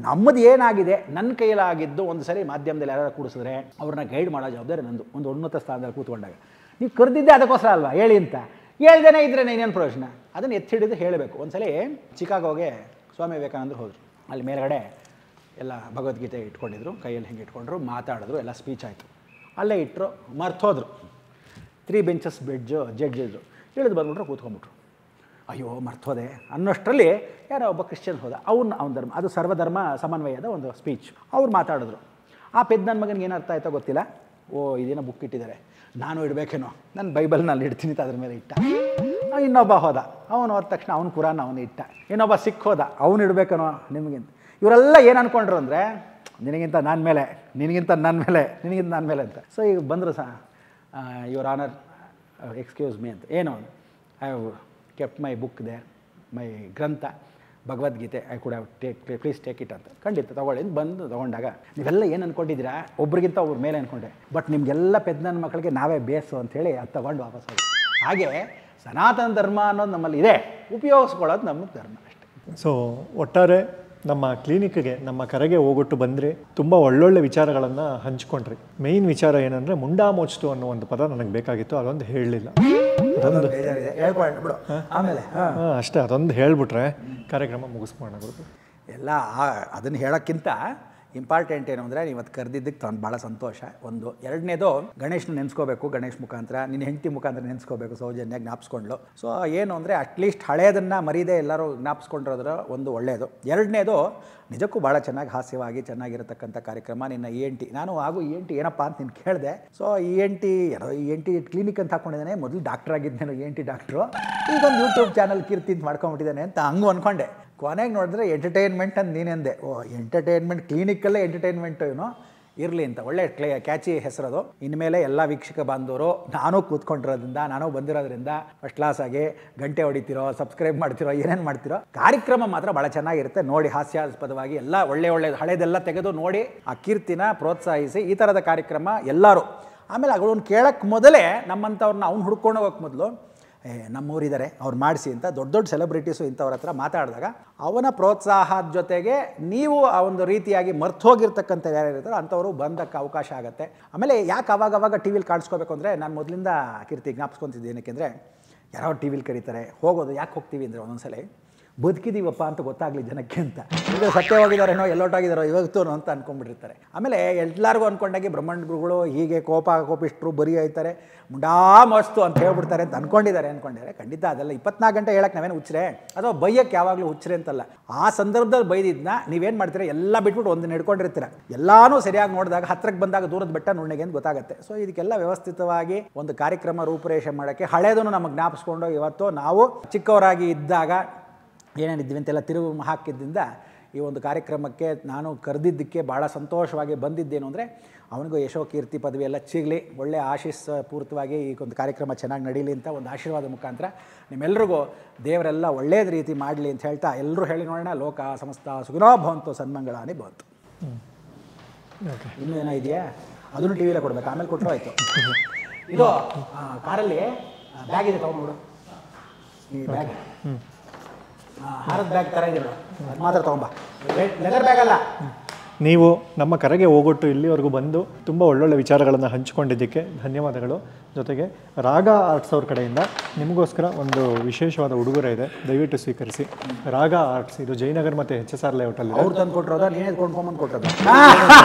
ನಮ್ಮದು ಏನಾಗಿದೆ ನನ್ನ ಕೈಲಾಗಿದ್ದು ಒಂದು ಸರಿ ಮಾಧ್ಯಮದಲ್ಲಿ ಯಾರು ಕೂಡಿಸಿದ್ರೆ ಅವ್ರನ್ನ ಗೈಡ್ ಮಾಡೋ ಜವಾಬ್ದಾರಿ ನಂದು. ಒಂದು ಉನ್ನತ ಸ್ಥಾನದಲ್ಲಿ ಕೂತ್ಕೊಂಡಾಗ ನೀವು ಕರೆದಿದ್ದೆ ಅದಕ್ಕೋಸ್ಕರ ಅಲ್ವಾ ಹೇಳಿ ಅಂತ. ಹೇಳ್ದೇನೆ ಇದ್ರೆ ಇನ್ನೇನು ಪ್ರಯೋಜನ? ಅದನ್ನು ಎತ್ತಿ ಹಿಡಿದು ಹೇಳಬೇಕು. ಒಂದು ಸಲ ಚಿಕಾಗೋಗೆ ಸ್ವಾಮಿ ವಿವೇಕಾನಂದರು ಹೋದರು. ಅಲ್ಲಿ ಮೇಲ್ಗಡೆ ಎಲ್ಲ ಭಗವದ್ಗೀತೆ ಇಟ್ಕೊಂಡಿದ್ರು, ಕೈಯಲ್ಲಿ ಹಿಂಗೆ ಇಟ್ಕೊಂಡ್ರು, ಮಾತಾಡಿದ್ರು, ಎಲ್ಲ ಸ್ಪೀಚ್ ಆಯಿತು. ಅಲ್ಲೇ ಇಟ್ಟರು, ಮರ್ತೋದ್ರು. 3 ಬೆಂಚಸ್ ಜಡ್ಜಿದ್ರು. ಇಳಿದು ಬಂದ್ಬಿಟ್ರು, ಕೂತ್ಕೊಂಡ್ಬಿಟ್ರು. ಅಯ್ಯೋ ಮರ್ತೋದೆ ಅನ್ನೋಷ್ಟರಲ್ಲಿ ಯಾರೋ ಒಬ್ಬ ಕ್ರಿಶ್ಚಿಯನ್ ಹೋದ. ಅವನ ಧರ್ಮ, ಅದು ಸರ್ವಧರ್ಮ ಸಮನ್ವಯದ ಒಂದು ಸ್ಪೀಚ್. ಅವ್ರು ಮಾತಾಡಿದ್ರು. ಆ ಪೆದ್ದು ನನ್ನ ಮಗನಿಗೆ ಏನು ಅರ್ಥ ಆಯ್ತೋ ಗೊತ್ತಿಲ್ಲ. ಇದೇನೋ ಬುಕ್ ಇಟ್ಟಿದ್ದಾರೆ, ನಾನು ಇಡಬೇಕೇನೋ, ನನ್ನ ಬೈಬಲ್ನಲ್ಲಿ ಇಡ್ತೀನಿ ಅಂತ ಅದ್ರ ಮೇಲೆ ಇಟ್ಟ. ಇನ್ನೊಬ್ಬ ಹೋದ, ಅವನು ಹೋದ ತಕ್ಷಣ ಅವನು ಕುರಾನ್ ಅವನು ಇಟ್ಟ. ಇನ್ನೊಬ್ಬ ಸಿಕ್ ಹೋದ, ಅವನು ಇಡಬೇಕೇನೋ ನಿಮಗಿಂತ. ಇವರೆಲ್ಲ ಏನು ಅಂದ್ಕೊಂಡ್ರು ಅಂದರೆ ನಿನಗಿಂತ ನನ್ನ ಮೇಲೆ, ನಿನಗಿಂತ ನನ್ನ ಮೇಲೆ, ನಿನಗಿಂತ ನನ್ನ ಮೇಲೆ ಅಂತ. ಸೊ ಈಗ ಬಂದರು ಯುವರ್ ಆನರ್ ಎಕ್ಸ್ಕ್ಯೂಸ್ ಮೀ ಅಂತ. ಏನು I have kept my book they, ಮೈ ಗ್ರಂಥ Bhagavad Gita, I could have please take it ಅಂತ. ಖಂಡಿತ ತೊಗೊಳ್ಳಿ ಬಂದು ತೊಗೊಂಡಾಗ ನೀವೆಲ್ಲ ಏನು ಅಂದ್ಕೊಂಡಿದ್ದೀರಾ, ಒಬ್ರಿಗಿಂತ ಒಬ್ರ ಮೇಲೆ ಅಂದ್ಕೊಂಡೆ, ಬಟ್ ನಿಮಗೆಲ್ಲ ನನ್ನ ಮಕ್ಕಳಿಗೆ ನಾವೇ ಬೇಸು ಅಂಥೇಳಿ ಅದು ತೊಗೊಂಡು ವಾಪಸ್ ಹೋಗಿ. ಹಾಗೆ ಸನಾತನ ಧರ್ಮ ಅನ್ನೋದು ನಮ್ಮಲ್ಲಿ ಇದೆ, ಉಪಯೋಗಿಸ್ಕೊಳ್ಳೋದು ನಮ್ಮ ಧರ್ಮ ಅಷ್ಟೇ. ಸೊ ಒಟ್ಟಾರೆ ನಮ್ಮ ಕ್ಲಿನಿಕ್ಗೆ, ನಮ್ಮ ಕರೆಗೆ ಹೋಗೊಟ್ಟು ಬಂದರೆ ತುಂಬ ಒಳ್ಳೊಳ್ಳೆ ವಿಚಾರಗಳನ್ನು ಹಂಚ್ಕೊಂಡ್ರಿ. ಮೇಯ್ನ್ ವಿಚಾರ ಏನಂದರೆ ಮುಂಡಾಮೋಚ್ತು ಅನ್ನೋ ಒಂದು ಪದ ನನಗೆ ಬೇಕಾಗಿತ್ತು, ಅದೊಂದು ಹೇಳಲಿಲ್ಲ. ಅಷ್ಟೇ, ಅದೊಂದು ಹೇಳ್ಬಿಟ್ರೆ ಕಾರ್ಯಕ್ರಮ ಮುಗಿಸ್ಕೊಳ್ಳೋಣ ಗುರು. ಎಲ್ಲ ಅದನ್ನು ಹೇಳೋಕ್ಕಿಂತ ಇಂಪಾರ್ಟೆಂಟ್ ಏನು ಅಂದರೆ ಇವತ್ತು ಕರೆದಿದ್ದಕ್ಕೆ ಭಾಳ ಸಂತೋಷ. ಒಂದು ಎರಡನೇದು ಗಣೇಶ್ನ ನೆನೆಸ್ಕೋಬೇಕು, ಗಣೇಶ್ ಮುಖಾಂತರ ನಿನ್ನ ಹೆಂಡತಿ ಮುಖಾಂತರ ನೆನೆಸ್ಕೋಬೇಕು, ಸೌಜನ್ಯ ಜ್ಞಾಪಿಸ್ಕೊಂಡ್ಲು. ಸೊ ಏನು ಅಂದರೆ ಅಟ್ಲೀಸ್ಟ್ ಹಳೆಯದನ್ನು ಮರೀದೆ ಎಲ್ಲರೂ ಜ್ಞಾಪಿಸ್ಕೊಂಡಿರೋದ್ರ ಒಂದು ಒಳ್ಳೆಯದು. ಎರಡನೇದು ನಿಜಕ್ಕೂ ಭಾಳ ಚೆನ್ನಾಗಿ ಹಾಸ್ಯವಾಗಿ ಚೆನ್ನಾಗಿರತಕ್ಕಂಥ ಕಾರ್ಯಕ್ರಮ ನಿನ್ನ ENT. ನಾನು ಹಾಗೂ ENT ಏನಪ್ಪ ಅಂತ ನೀನು ಕೇಳಿದೆ. ಸೊ ENT ಕ್ಲಿನಿಕ್ ಅಂತ ಹಾಕ್ಕೊಂಡಿದ್ದಾನೆ. ಮೊದಲು ಡಾಕ್ಟರ್ ಆಗಿದ್ದೇನೆ, ENT ಡಾಕ್ಟ್ರು. ಈಗೊಂದು ಯೂಟ್ಯೂಬ್ ಚಾನಲ್ ಕೀರ್ತಿ ಅಂತ ಮಾಡ್ಕೊಂಬಿಟ್ಟಿದ್ದಾನೆ ಅಂತ ಹಂಗೂ ಅಂದ್ಕೊಂಡೆ. ಕೊನೆಗೆ ನೋಡಿದ್ರೆ ಎಂಟರ್ಟೈನ್ಮೆಂಟ್ ಅಂತ ನೀನೆಂದೆ. ಎಂಟರ್ಟೈನ್ಮೆಂಟ್ ಕ್ಲಿನಿಕಲ್ಲೇ ಎಂಟರ್ಟೈನ್ಮೆಂಟು ಏನೋ ಇರಲಿ ಅಂತ ಒಳ್ಳೆ ಕ್ಯಾಚಿ ಹೆಸರದು. ಇನ್ಮೇಲೆ ಎಲ್ಲ ವೀಕ್ಷಕ ಬಾಂಧವರು ನಾನು ಕೂತ್ಕೊಂಡಿರೋದ್ರಿಂದ, ನಾನು ಬಂದಿರೋದ್ರಿಂದ ಫಸ್ಟ್ ಕ್ಲಾಸಾಗಿ ಗಂಟೆ ಹೊಡಿತಿರೋ, ಸಬ್ಸ್ಕ್ರೈಬ್ ಮಾಡ್ತಿರೋ, ಏನೇನು ಮಾಡ್ತಿರೋ. ಕಾರ್ಯಕ್ರಮ ಮಾತ್ರ ಭಾಳ ಚೆನ್ನಾಗಿರುತ್ತೆ ನೋಡಿ, ಹಾಸ್ಯಾಸ್ಪದವಾಗಿ ಎಲ್ಲ ಒಳ್ಳೆ ಹಳೇದೆಲ್ಲ ತೆಗೆದು ನೋಡಿ ಆ ಕೀರ್ತಿನ ಪ್ರೋತ್ಸಾಹಿಸಿ. ಈ ಥರದ ಕಾರ್ಯಕ್ರಮ ಎಲ್ಲರೂ. ಆಮೇಲೆ ಅವುಗಳನ್ನು ಕೇಳೋಕ್ಕೆ ಮೊದಲೇ ನಮ್ಮಂಥವ್ರನ್ನ ಅವ್ನು ಹುಡ್ಕೊಂಡು ಹೋಗೋಕ್ಕೆ ಮೊದಲು ನಮ್ಮೂರಿದ್ದಾರೆ ಅವ್ರು ಮಾಡಿಸಿ ಅಂತ ದೊಡ್ಡ ಸೆಲೆಬ್ರಿಟೀಸು ಇಂಥವ್ರ ಹತ್ರ ಮಾತಾಡಿದಾಗ ಅವನ ಪ್ರೋತ್ಸಾಹದ ಜೊತೆಗೆ ನೀವು ಆ ಒಂದು ರೀತಿಯಾಗಿ ಮರ್ತೋಗಿರ್ತಕ್ಕಂಥ ಯಾರ್ಯಾರು ಇರ್ತಾರೋ ಅಂಥವರು ಬಂದಕ್ಕೆ ಅವಕಾಶ ಆಗುತ್ತೆ. ಆಮೇಲೆ ಯಾಕೆ ಅವಾಗವಾಗ ಟಿ ವಿಲಿ ಕಾಣಿಸ್ಕೋಬೇಕು ಅಂದರೆ ನಾನು ಮೊದಲಿಂದ ಕೀರ್ತಿ ಜ್ಞಾಪಿಸ್ಕೊತಿದ್ದೆ. ಏನಕ್ಕೆಂದರೆ ಯಾರೋ ಟಿ ವಿಲಿ ಕರೀತಾರೆ, ಹೋಗೋದು ಯಾಕೆ ಹೋಗ್ತೀವಿ ಅಂದರೆ ಒಂದೊಂದ್ಸಲ ಬದುಕಿದೀವಪ್ಪ ಅಂತ ಗೊತ್ತಾಗಲಿ ಜನಕ್ಕೆ ಅಂತ. ಇದು ಸತ್ಯ ಹೋಗಿದ್ದಾರೇನೋ ಎಲ್ಲೋಟಾಗಿದ್ದಾರೋ ಇವತ್ತು ಅಂತ ಅಂದ್ಕೊಂಡ್ಬಿಟ್ಟಿರ್ತಾರೆ. ಆಮೇಲೆ ಎಲ್ಲರಿಗೂ ಅಂದ್ಕೊಂಡಾಗಿ ಬ್ರಹ್ಮಾಂಡ ಗುರುಗಳು ಹೀಗೆ ಕೋಪಿಷ್ಟರು ಬರೀ ಆಯ್ತಾರೆ, ಮುಂಡಾ ಮಸ್ತು ಅಂತ ಹೇಳ್ಬಿಡ್ತಾರೆ ಅಂತ ಅಂದ್ಕೊಂಡಿದ್ದಾರೆ. ಖಂಡಿತ ಅದೆಲ್ಲ 24 ಗಂಟೆ ಹೇಳಕ್ಕೆ ನಾವೇನು ಹುಚ್ಚರೆ ಅಥವಾ ಬೈಯಕ್ಕೆ ಯಾವಾಗಲೂ ಹುಚ್ಚರೆ ಅಂತಲ್ಲ. ಆ ಸಂದರ್ಭದಲ್ಲಿ ಬೈದಿದ್ದನ್ನ ನೀವೇನು ಮಾಡ್ತೀರಾ, ಎಲ್ಲ ಬಿಟ್ಬಿಟ್ಟು ಒಂದು ಹಿಡ್ಕೊಂಡಿರ್ತೀರ. ಎಲ್ಲನೂ ಸರಿಯಾಗಿ ನೋಡಿದಾಗ ಹತ್ರಕ್ಕೆ ಬಂದಾಗ ದೂರದ ಬೆಟ್ಟ ನುಣ್ಣಗೆ ಅಂತ ಗೊತ್ತಾಗುತ್ತೆ. ಸೊ ಇದಕ್ಕೆಲ್ಲ ವ್ಯವಸ್ಥಿತವಾಗಿ ಒಂದು ಕಾರ್ಯಕ್ರಮ ರೂಪುರೇಷೆ ಮಾಡೋಕ್ಕೆ ಹಳೇದನ್ನು ನಮಗೆ ಜ್ಞಾಪಿಸ್ಕೊಂಡು ಇವತ್ತು ನಾವು ಚಿಕ್ಕವರಾಗಿ ಇದ್ದಾಗ ಏನೇನಿದ್ವಿ ಅಂತೆಲ್ಲ ತಿರುವು ಹಾಕಿದ್ದರಿಂದ ಈ ಒಂದು ಕಾರ್ಯಕ್ರಮಕ್ಕೆ ನಾನು ಕರೆದಿದ್ದಕ್ಕೆ ಭಾಳ ಸಂತೋಷವಾಗಿ ಬಂದಿದ್ದೇನು ಅಂದರೆ ಅವನಿಗೂ ಯಶೋ ಕೀರ್ತಿ ಪದವಿ ಎಲ್ಲ ಸಿಗಲಿ, ಒಳ್ಳೆ ಪೂರ್ತಿಯಾಗಿ ಈ ಒಂದು ಕಾರ್ಯಕ್ರಮ ಚೆನ್ನಾಗಿ ನಡೀಲಿ ಅಂತ ಒಂದು ಆಶೀರ್ವಾದ ಮುಖಾಂತರ ನಿಮ್ಮೆಲ್ಲರಿಗೂ ದೇವರೆಲ್ಲ ಒಳ್ಳೆಯದ ರೀತಿ ಮಾಡಲಿ ಅಂತ ಹೇಳ್ತಾ ಎಲ್ಲರೂ ಹೇಳಿ ನೋಡೋಣ. ಲೋಕ ಸಮಸ್ತ ಸುಖಿನೋ ಭವಂತು ಸನ್ಮಂಗಳಾನಿ ಭವಂತು. ಇನ್ನೂ ಏನೋ ಇದೆಯಾ ಅದನ್ನು ಟಿ ವಿಲೇ ಕೊಡ್ಬೇಕು, ಆಮೇಲೆ ಕೊಟ್ಟರು ಆಯಿತು. ಇದು ಕಾರಲ್ಲಿ ಬ್ಯಾಗ್ ಇದೆ, ತೊಗೊಂಡ್ಬಿಡು. ಈ ಬ್ಯಾಗ್ ಹಾರದ ಬ್ಯಾಗ್ ಥರ ಇದೆ, ಅದು ಮಾತ್ರ ತೊಗೊಂಬ, ಲೆದರ್ ಬ್ಯಾಗ್ ಅಲ್ಲ. ನೀವು ನಮ್ಮ ಕರೆಗೆ ಹೋಗೊಟ್ಟು ಇಲ್ಲಿವರೆಗೂ ಬಂದು ತುಂಬ ಒಳ್ಳೊಳ್ಳೆ ವಿಚಾರಗಳನ್ನು ಹಂಚಿಕೊಂಡಿದ್ದಕ್ಕೆ ಧನ್ಯವಾದಗಳು. ಜೊತೆಗೆ ರಾಗ ಆರ್ಟ್ಸ್ ಅವ್ರ ಕಡೆಯಿಂದ ನಿಮಗೋಸ್ಕರ ಒಂದು ವಿಶೇಷವಾದ ಉಡುಗೊರೆ ಇದೆ, ದಯವಿಟ್ಟು ಸ್ವೀಕರಿಸಿ. ರಾಗ ಆರ್ಟ್ಸ್ ಇದು ಜಯನಗರ್ ಮತ್ತು HSR ಲೇಔಟಲ್ಲಿ ಅವ್ರು ತಂದು ಕೊಟ್ಟರೋದ, ನೀನೇ ಕೊಂಡ್ಕೊಂಬಂದು ಕೊಟ್ಟರೋದ?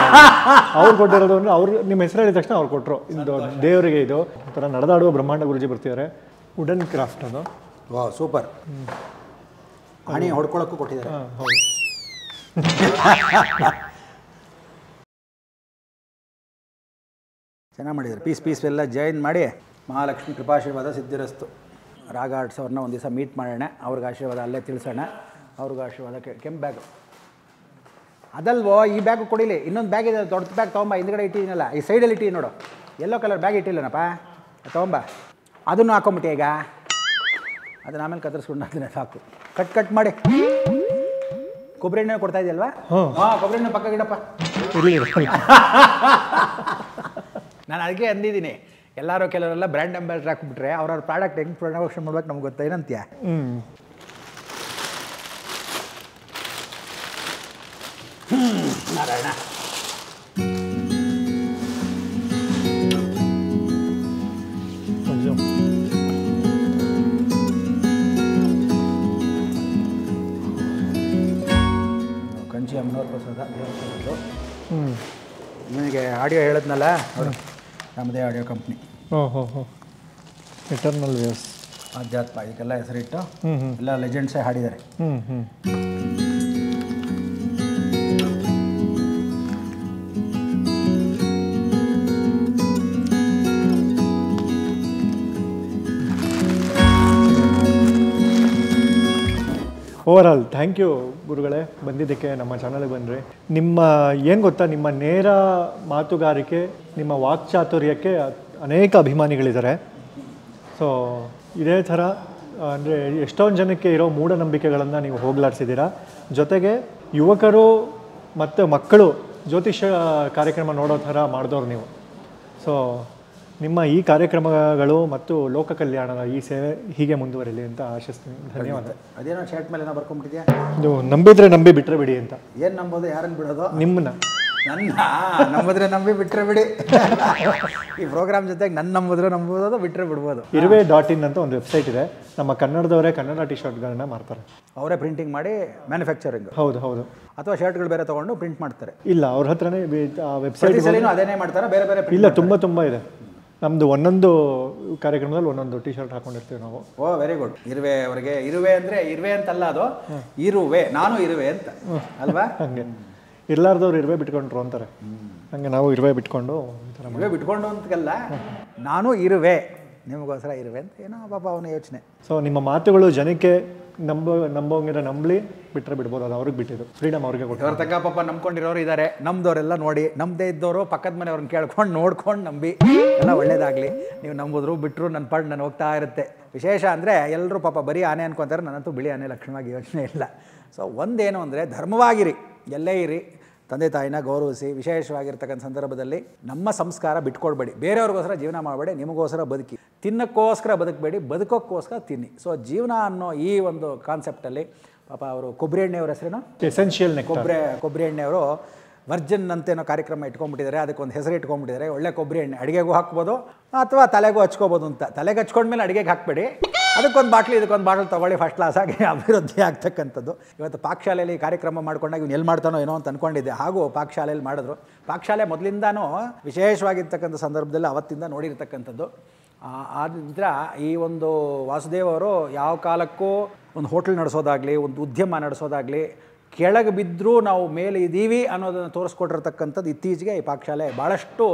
ಅವ್ರು ಕೊಟ್ಟಿರೋದು ಅಂದರೆ ಅವ್ರು ನಿಮ್ಮ ಹೆಸರು ಹೇಳಿದ ತಕ್ಷಣ ಅವ್ರು ಕೊಟ್ಟರು. ಇದು ದೇವರಿಗೆ ಇದು ಒಂಥರ ನಡೆದಾಡುವ ಬ್ರಹ್ಮಾಂಡ ಗುರುಜಿ ಬರ್ತಿದ್ದಾರೆ, ವುಡನ್ ಕ್ರಾಫ್ಟ್ ಅದು. ವಾ ಸೂಪರ್. ಹಣಿ ಹೊಡ್ಕೊಳ್ಳೋಕ್ಕೂ ಕೊಟ್ಟಿದ್ದಾರೆ. ಹೌದು. ಚೆನ್ನಾಗಿ ಮಾಡಿದ್ದಾರೆ. ಪೀಸ್ ಎಲ್ಲ ಜಾಯಿನ್ ಮಾಡಿ ಮಹಾಲಕ್ಷ್ಮಿ ಕೃಪಾಶೀರ್ವಾದ ಸಿದ್ಧಿರಸ್ತು. ರಾಗ ಆರ್ಟ್ಸ್ ಅವ್ರನ್ನ ಒಂದು ದಿವಸ ಮೀಟ್ ಮಾಡೋಣ, ಅವ್ರಿಗೆ ಆಶೀರ್ವಾದ ಅಲ್ಲೇ ತಿಳಿಸೋಣ. ಅವ್ರಿಗೆ ಆಶೀರ್ವಾದ ಕೆಂಪು ಬ್ಯಾಗು ಅದಲ್ವೋ, ಈ ಬ್ಯಾಗು ಕೊಡಿಲಿ. ಇನ್ನೊಂದು ಬ್ಯಾಗ್ ಇದೆ, ದೊಡ್ಡ ಬ್ಯಾಗ್ ತೊಗೊಂಬ, ಹಿಂದ್ಗಡೆ ಇಟ್ಟಿದ್ದೀನಲ್ಲ ಈ ಸೈಡಲ್ಲಿ ಇಟ್ಟಿ ನೋಡು, ಯೆಲ್ಲೋ ಕಲರ್ ಬ್ಯಾಗ್ ಇಟ್ಟಿಲ್ಲನಪ್ಪ, ತೊಗೊಂಬ. ಅದನ್ನು ಹಾಕೊಂಬಿಟ್ಟೆ ಈಗ, ಅದನ್ನ ಆಮೇಲೆ ಕತ್ತರಿಸ್ಕೊಂಡು ಅದನ್ನೇ ಸಾಕು. ಕಟ್ ಮಾಡಿ. ಕೊಬ್ಬರಿ ಎಣ್ಣೆ ಕೊಡ್ತಾ ಇದೆಯಲ್ವಾ? ಹಾಂ, ಕೊಬ್ಬರಿ ಎಣ್ಣೆ ಪಕ್ಕ ಗಿಡಪ್ಪ. ನಾನು ಅದಕ್ಕೆ ಅಂದಿದ್ದೀನಿ, ಎಲ್ಲರೂ ಕೆಲವರೆಲ್ಲ ಬ್ರ್ಯಾಂಡ್ ಅಂಬಾಸಿಡರ್ ಹಾಕ್ಬಿಟ್ರೆ ಅವ್ರವ್ರ ಪ್ರಾಡಕ್ಟ್ ಹೆಂಗೆ ಪ್ರೊಡಕ್ಷನ್ ಮಾಡ್ಬೇಕು ನಮ್ಗೆ ಗೊತ್ತಾ ಏನಂತೀಯ? ನಾರಾಯಣ ಕಂಚಿ ಅಮ್ಮನವ್ರ ಪ್ರಸಾದ ದೇವಸ್ಥಾನದ್ದು. ನಿಮಗೆ ಆಡಿಯೋ ಹೇಳಿದ್ನಲ್ಲ, ಅವರು ನಮ್ಮದೇ ಆಡಿಯೋ ಕಂಪ್ನಿ. ಎಟರ್ನಲ್ ವ್ಯೂಸ್ ಆಧ್ಯಾತ್ಮ ಇದಕ್ಕೆಲ್ಲ ಹೆಸರಿಟ್ಟು ಎಲ್ಲ ಲೆಜೆಂಡ್ಸೇ ಹಾಡಿದ್ದಾರೆ. ಓವರ್ ಆಲ್ ಥ್ಯಾಂಕ್ ಯು ಗುರುಗಳೇ, ಬಂದಿದ್ದಕ್ಕೆ ನಮ್ಮ ಚಾನಲ್ಗೆ ಬಂದ್ರಿ. ನಿಮ್ಮ ಏನು ಗೊತ್ತಾ, ನಿಮ್ಮ ನೇರ ಮಾತುಗಾರಿಕೆ, ನಿಮ್ಮ ವಾಕ್ಚಾತುರ್ಯಕ್ಕೆ ಅನೇಕ ಅಭಿಮಾನಿಗಳಿದ್ದಾರೆ. ಸೊ ಇದೇ ಥರ ಅಂದರೆ ಎಷ್ಟೊಂದು ಜನಕ್ಕೆ ಇರೋ ಮೂಢನಂಬಿಕೆಗಳನ್ನು ನೀವು ಹೋಗಲಾಡಿಸಿದ್ದೀರಾ. ಜೊತೆಗೆ ಯುವಕರು ಮತ್ತು ಮಕ್ಕಳು ಜ್ಯೋತಿಷ್ಯ ಕಾರ್ಯಕ್ರಮ ನೋಡೋ ಥರ ಮಾಡಿದವ್ರು ನೀವು. ಸೊ ನಿಮ್ಮ ಈ ಕಾರ್ಯಕ್ರಮಗಳು ಮತ್ತು ಲೋಕ ಕಲ್ಯಾಣದ ಈ ಸೇವೆ ಹೀಗೆ ಮುಂದುವರಿಲಿ ಅಂತ ಆಶಿಸ್ತೀನಿ. ಧನ್ಯವಾದ. ಅದೇನೋ ಶರ್ಟ್ ಮೇಲೆ ಏನೋ ಬರ್ಕೊಂಡ್ಬಿಟ್ಟಿದ್ಯಾ? ನೀವು ನಂಬಿದ್ರೆ ನಂಬಿ ಬಿಟ್ಟರೆ ಬಿಡಿ ಅಂತ. ಏನು ನಂಬೋದು, ಯಾರನ್ನು ಬಿಡೋದು? ನಿಮ್ಮನ್ನ ನಂಬಿದ್ರೆ ನಂಬಿ ಬಿಟ್ಟರೆ ಬಿಡಿ. ಈ ಪ್ರೋಗ್ರಾಮ್ ಜೊತೆಗೆ ನಂಬಿದ್ರೆ ನಂಬೋದು, ಬಿಟ್ಟರೆ ಬಿಡ್ಬೋದು. irve.in ಅಂತ ಒಂದು ವೆಬ್ಸೈಟ್ ಇದೆ. ನಮ್ಮ ಕನ್ನಡದವರೇ ಕನ್ನಡ ಟಿ ಶರ್ಟ್ಗಳನ್ನ ಮಾರ್ತಾರೆ. ಅವರೇ ಪ್ರಿಂಟಿಂಗ್ ಮಾಡಿ ಮ್ಯಾನುಫ್ಯಾಕ್ಚರಿಂಗ್. ಹೌದು ಹೌದು. ಅಥವಾ ಶರ್ಟ್ಗಳು ಬೇರೆ ತೊಗೊಂಡು ಪ್ರಿಂಟ್ ಮಾಡ್ತಾರೆ? ಇಲ್ಲ, ಅವ್ರ ಹತ್ರನೇ ವೆಬ್ಸೈಟ್ ಅದೇನೇ ಮಾಡ್ತಾರೆ, ಬೇರೆ ಬೇರೆ? ಇಲ್ಲ, ತುಂಬ ಇದೆ. ನಮ್ಮದು ಒಂದೊಂದು ಕಾರ್ಯಕ್ರಮದಲ್ಲಿ ಒಂದೊಂದು ಟಿ ಶರ್ಟ್ ಹಾಕೊಂಡಿರ್ತೀವಿ ನಾವು. ಓ ವೆರಿ ಗುಡ್. ಇರುವೆ ಅವರಿಗೆ ಇರುವೆ ಅಂದರೆ ಇರುವೆ ಅಂತಲ್ಲ, ಅದು ಇರುವೆ, ನಾನು ಇರುವೆ ಅಂತ ಅಲ್ವಾ? ಹಂಗೆ ಇರ್ಲಾರ್ದವ್ರು ಇರುವೆ ಬಿಟ್ಕೊಂಡ್ರು ಅಂತಾರೆ. ಹಂಗೆ ನಾವು ಇರುವೆ ಬಿಟ್ಕೊಂಡು ಇರುವೆ ಬಿಟ್ಕೊಂಡು ಅಂತಲ್ಲ, ನಾನು ಇರುವೆ, ನಿಮಗೋಸ್ಕರ ಇರುವೆ ಅಂತ ಏನೋ ಪಾಪ ಅವನ ಯೋಚನೆ. ಸೊ ನಿಮ್ಮ ಮಾತುಗಳು ಜನಕ್ಕೆ ನಂಬೋಂಗಿರೋ ನಂಬಲಿ, ಬಿಟ್ಟರೆ ಬಿಡ್ಬೋದು, ಅದು ಅವ್ರಿಗೆ ಬಿಟ್ಟಿದ್ದು, ಫ್ರೀಡಮ್ ಅವ್ರಿಗೆ ಕೊಟ್ಟು. ಅವ್ರ ತಕ್ಕ ಪಾಪ ನಂಬ್ಕೊಂಡಿರೋರು ಇದ್ದಾರೆ, ನಮ್ದವರೆಲ್ಲ ನೋಡಿ, ನಮ್ಮದೇ ಇದ್ದವರು ಪಕ್ಕದ ಮನೆಯವ್ರನ್ನ ಕೇಳ್ಕೊಂಡು ನೋಡ್ಕೊಂಡು ನಂಬಿ ಎಲ್ಲ ಒಳ್ಳೇದಾಗಲಿ. ನೀವು ನಂಬಿದ್ರು ಬಿಟ್ಟರು ನನ್ನ ಪಾಡು ನಾನು ಹೋಗ್ತಾ ಇರುತ್ತೆ. ವಿಶೇಷ ಅಂದರೆ ಎಲ್ಲರೂ ಪಾಪ ಬರೀ ಆನೆ ಅನ್ಕೊತಾರೆ, ನನ್ನಂತೂ ಬಿಳಿ ಆನೆ ಲಕ್ಷಣವಾಗಿ ಯೋಚನೆ ಇಲ್ಲ. ಸೊ ಒಂದೇನು ಅಂದರೆ ಧರ್ಮವಾಗಿರಿ, ಎಲ್ಲೇ ಇರಿ, ತಂದೆ ತಾಯಿನ ಗೌರವಿಸಿ. ವಿಶೇಷವಾಗಿರ್ತಕ್ಕಂಥ ಸಂದರ್ಭದಲ್ಲಿ ನಮ್ಮ ಸಂಸ್ಕಾರ ಬಿಟ್ಕೊಡ್ಬೇಡಿ. ಬೇರೆಯವ್ರಿಗೋಸ್ಕರ ಜೀವನ ಮಾಡಬೇಡಿ, ನಿಮಗೋಸ್ಕರ ಬದುಕಿ. ತಿನ್ನಕ್ಕೋಸ್ಕರ ಬದುಕಬೇಡಿ, ಬದುಕೋಕ್ಕೋಸ್ಕರ ತಿನ್ನಿ. ಸೊ ಜೀವನ ಅನ್ನೋ ಈ ಒಂದು ಕಾನ್ಸೆಪ್ಟಲ್ಲಿ ಪಾಪ ಅವರು ಕೊಬ್ಬರಿ ಎಣ್ಣೆಯವ್ರ ಹೆಸರೇನು, ಎಸೆನ್ಷಿಯಲ್ ಕೊಬ್ಬರಿ ಎಣ್ಣೆಯವರು ವರ್ಜನ್ ಅಂತೇನೋ ಕಾರ್ಯಕ್ರಮ ಇಟ್ಕೊಂಡ್ಬಿಟ್ಟಿದ್ದಾರೆ. ಅದಕ್ಕೊಂದು ಹೆಸರು ಇಟ್ಕೊಂಡ್ಬಿಟ್ಟಿದ್ದಾರೆ. ಒಳ್ಳೆ ಕೊಬ್ಬರಿ ಎಣ್ಣೆ ಅಡುಗೆಗೂ ಹಾಕ್ಬೋದು ಅಥವಾ ತಲೆಗೂ ಹಚ್ಕೋಬೋದು ಅಂತ. ತಲೆಗೆ ಹಚ್ಕೊಂಡ್ಮೇಲೆ ಅಡುಗೆಗೆ ಹಾಕಬೇಡಿ, ಅದಕ್ಕೊಂದು ಬಾಟ್ಲಿ ಇದಕ್ಕೊಂದು ಬಾಟಲ್ ತೊಗೊಳ್ಳಿ, ಫಸ್ಟ್ ಕ್ಲಾಸಾಗಿ ಅಭಿವೃದ್ಧಿ ಆಗ್ತಕ್ಕಂಥದ್ದು. ಇವತ್ತು ಪಾಕಶಾಲೆಯಲ್ಲಿ ಕಾರ್ಯಕ್ರಮ ಮಾಡ್ಕೊಂಡಾಗ ಇವ್ನು ಎಲ್ಲಿ ಮಾಡ್ತಾನೋ ಏನೋ ಅಂತ ಅಂದ್ಕೊಂಡಿದ್ದೆ. ಹಾಗೂ ಪಾಕಶಾಲೆಯಲ್ಲಿ ಮಾಡಿದ್ರು. ಪಾಕಶಾಲೆ ಮೊದಲಿಂದಾನೂ ವಿಶೇಷವಾಗಿರ್ತಕ್ಕಂಥ ಸಂದರ್ಭದಲ್ಲಿ ಅವತ್ತಿಂದ ನೋಡಿರ್ತಕ್ಕಂಥದ್ದು. ಆದ್ದರಿಂದ ಈ ಒಂದು ವಾಸುದೇವ್ ಅವರು ಯಾವ ಕಾಲಕ್ಕೂ ಒಂದು ಹೋಟೆಲ್ ನಡೆಸೋದಾಗಲಿ, ಒಂದು ಉದ್ಯಮ ನಡೆಸೋದಾಗಲಿ, ಕೆಳಗೆ ಬಿದ್ದರೂ ನಾವು ಮೇಲೆ ಇದ್ದೀವಿ ಅನ್ನೋದನ್ನು ತೋರಿಸ್ಕೊಟ್ಟಿರ್ತಕ್ಕಂಥದ್ದು ಇತ್ತೀಚೆಗೆ ಈ ಪಾಕಶಾಲೆ ಭಾಳಷ್ಟು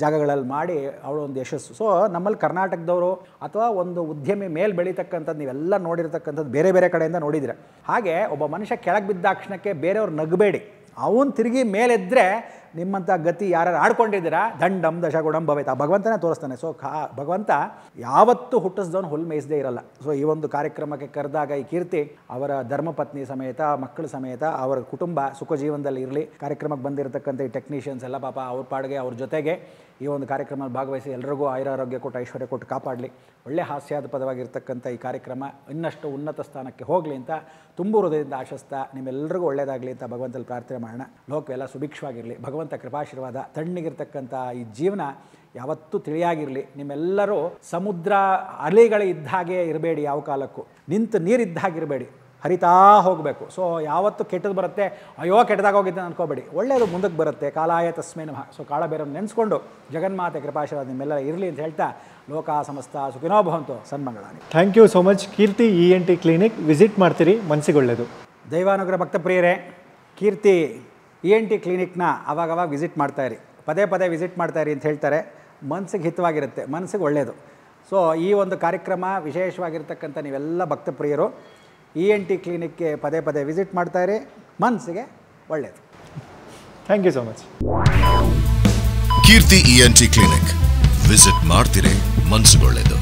ಜಾಗಗಳಲ್ಲಿ ಮಾಡಿ ಅವಳು ಒಂದು ಯಶಸ್ಸು. ಸೊ ನಮ್ಮಲ್ಲಿ ಕರ್ನಾಟಕದವರು ಅಥವಾ ಒಂದು ಉದ್ಯಮಿ ಮೇಲೆ ಬೆಳೀತಕ್ಕಂಥದ್ದು ನೀವೆಲ್ಲ ನೋಡಿರ್ತಕ್ಕಂಥದ್ದು ಬೇರೆ ಬೇರೆ ಕಡೆಯಿಂದ ನೋಡಿದ್ದೀರ. ಹಾಗೆ ಒಬ್ಬ ಮನುಷ್ಯ ಕೆಳಗೆ ಬಿದ್ದಾಕ್ಷಣಕ್ಕೆ ಬೇರೆಯವ್ರು ನಗಬೇಡಿ, ಅವನು ತಿರುಗಿ ಮೇಲೆದ್ದರೆ ನಿಮ್ಮಂಥ ಗತಿ ಯಾರು ಆಡ್ಕೊಂಡಿದ್ದೀರಾ ದಂಡಂ ದಶಗುಣಂ ಭವೇತ್, ಆ ಭಗವಂತನೇ ತೋರಿಸ್ತಾನೆ. ಸೊ ಭಗವಂತ ಯಾವತ್ತೂ ಹುಟ್ಟಿಸ್ದವನು ಹುಲ್ ಮೇಯಿಸದೇ ಇರಲ್ಲ. ಸೊ ಈ ಒಂದು ಕಾರ್ಯಕ್ರಮಕ್ಕೆ ಕರೆದಾಗ ಈ ಕೀರ್ತಿ ಅವರ ಧರ್ಮಪತ್ನಿ ಸಮೇತ, ಮಕ್ಕಳ ಸಮೇತ, ಅವರ ಕುಟುಂಬ ಸುಖ ಜೀವನದಲ್ಲಿ ಇರಲಿ. ಕಾರ್ಯಕ್ರಮಕ್ಕೆ ಬಂದಿರತಕ್ಕಂಥ ಈ ಟೆಕ್ನಿಷಿಯನ್ಸ್ ಎಲ್ಲ ಪಾಪ ಅವ್ರ ಪಾಡಿಗೆ ಅವ್ರ ಜೊತೆಗೆ ಈ ಒಂದು ಕಾರ್ಯಕ್ರಮದಲ್ಲಿ ಭಾಗವಹಿಸಿ ಎಲ್ರಿಗೂ ಆಯುರಾರೋಗ್ಯ ಕೊಟ್ಟು ಐಶ್ವರ್ಯ ಕೊಟ್ಟು ಕಾಪಾಡಲಿ. ಒಳ್ಳೆ ಹಾಸ್ಯಾಸ್ಪದವಾಗಿರ್ತಕ್ಕಂಥ ಈ ಕಾರ್ಯಕ್ರಮ ಇನ್ನಷ್ಟು ಉನ್ನತ ಸ್ಥಾನಕ್ಕೆ ಹೋಗಲಿ ಅಂತ ತುಂಬ ಹೃದಯದಿಂದ ಆಶಿಸ್ತಾ ನಿಮ್ಮೆಲ್ಲರಿಗೂ ಒಳ್ಳೆಯದಾಗಲಿ ಅಂತ ಭಗವಂತಲ್ಲಿ ಪ್ರಾರ್ಥನೆ ಮಾಡೋಣ. ಲೋಕವೆಲ್ಲ ಸುಭಿಕ್ಷವಾಗಿರಲಿ, ಭಗವಂತ ಕೃಪಾಶೀರ್ವಾದ. ತಣ್ಣಗಿರ್ತಕ್ಕಂಥ ಈ ಜೀವನ ಯಾವತ್ತೂ ತಿಳಿಯಾಗಿರಲಿ. ನಿಮ್ಮೆಲ್ಲರೂ ಸಮುದ್ರ ಅಲೆಗಳಿದ್ದ ಹಾಗೆ ಇರಬೇಡಿ, ಯಾವ ಕಾಲಕ್ಕೂ ನಿಂತು ನೀರಿದ್ದ ಹಾಗಿರಬೇಡಿ, ಹರಿತಾ ಹೋಗಬೇಕು. ಸೊ ಯಾವತ್ತು ಕೆಟ್ಟದ್ದು ಬರುತ್ತೆ, ಅಯ್ಯೋ ಕೆಟ್ಟದಾಗ ಹೋಗಿದ್ದೆ ಅನ್ಕೋಬೇಡಿ, ಒಳ್ಳೆಯದು ಮುಂದಕ್ಕೆ ಬರುತ್ತೆ. ಕಾಲಾಯ ತಸ್ಮೈ ನಮಃ. ಸೊ ಕಾಳಬೇರನ್ನು ನೆನೆಸ್ಕೊಂಡು ಜಗನ್ಮಾತೆ ಕೃಪಾಶೀರ್ವಾದ ನಿಮ್ಮೆಲ್ಲರ ಇರಲಿ ಅಂತ ಹೇಳ್ತಾ ಲೋಕ ಸಮಸ್ತ ಸುಖಿನೋ ಭವಂತು, ಸನ್ಮಂಗಳಾನಿ. Thank you so much Keerthi ENT clinic. Visit ಮಾಡ್ತೀರಿ, ಮನಸ್ಸಿಗೆ ಒಳ್ಳೆಯದು. ದೈವಾನುಗ್ರಹ ಭಕ್ತ ಪ್ರಿಯರೇ, ಕೀರ್ತಿ ENT ಕ್ಲಿನಿಕ್ನ ಅವಾಗವಾಗ ವಿಸಿಟ್ ಮಾಡ್ತಾಯಿರಿ, ಪದೇ ಪದೇ ವಿಸಿಟ್ ಮಾಡ್ತಾಯಿರಿ ಅಂತ ಹೇಳ್ತಾರೆ. ಮನಸ್ಸಿಗೆ ಹಿತವಾಗಿರುತ್ತೆ, ಮನಸ್ಸಿಗೆ ಒಳ್ಳೆಯದು. ಸೊ ಈ ಒಂದು ಕಾರ್ಯಕ್ರಮ ವಿಶೇಷವಾಗಿರ್ತಕ್ಕಂಥ ನೀವೆಲ್ಲ ಭಕ್ತ ಪ್ರಿಯರು ENT ಕ್ಲಿನಿಕ್ಗೆ ಪದೇ ಪದೇ ವಿಸಿಟ್ ಮಾಡ್ತಾಯಿರಿ, ಮನಸ್ಸಿಗೆ ಒಳ್ಳೆಯದು. Thank you so much. Keerthi ENT clinic visit ಮಾಡ್ತೀರಿ, ಮನಸ್ಸುಗೊಳ್ಳೆದು.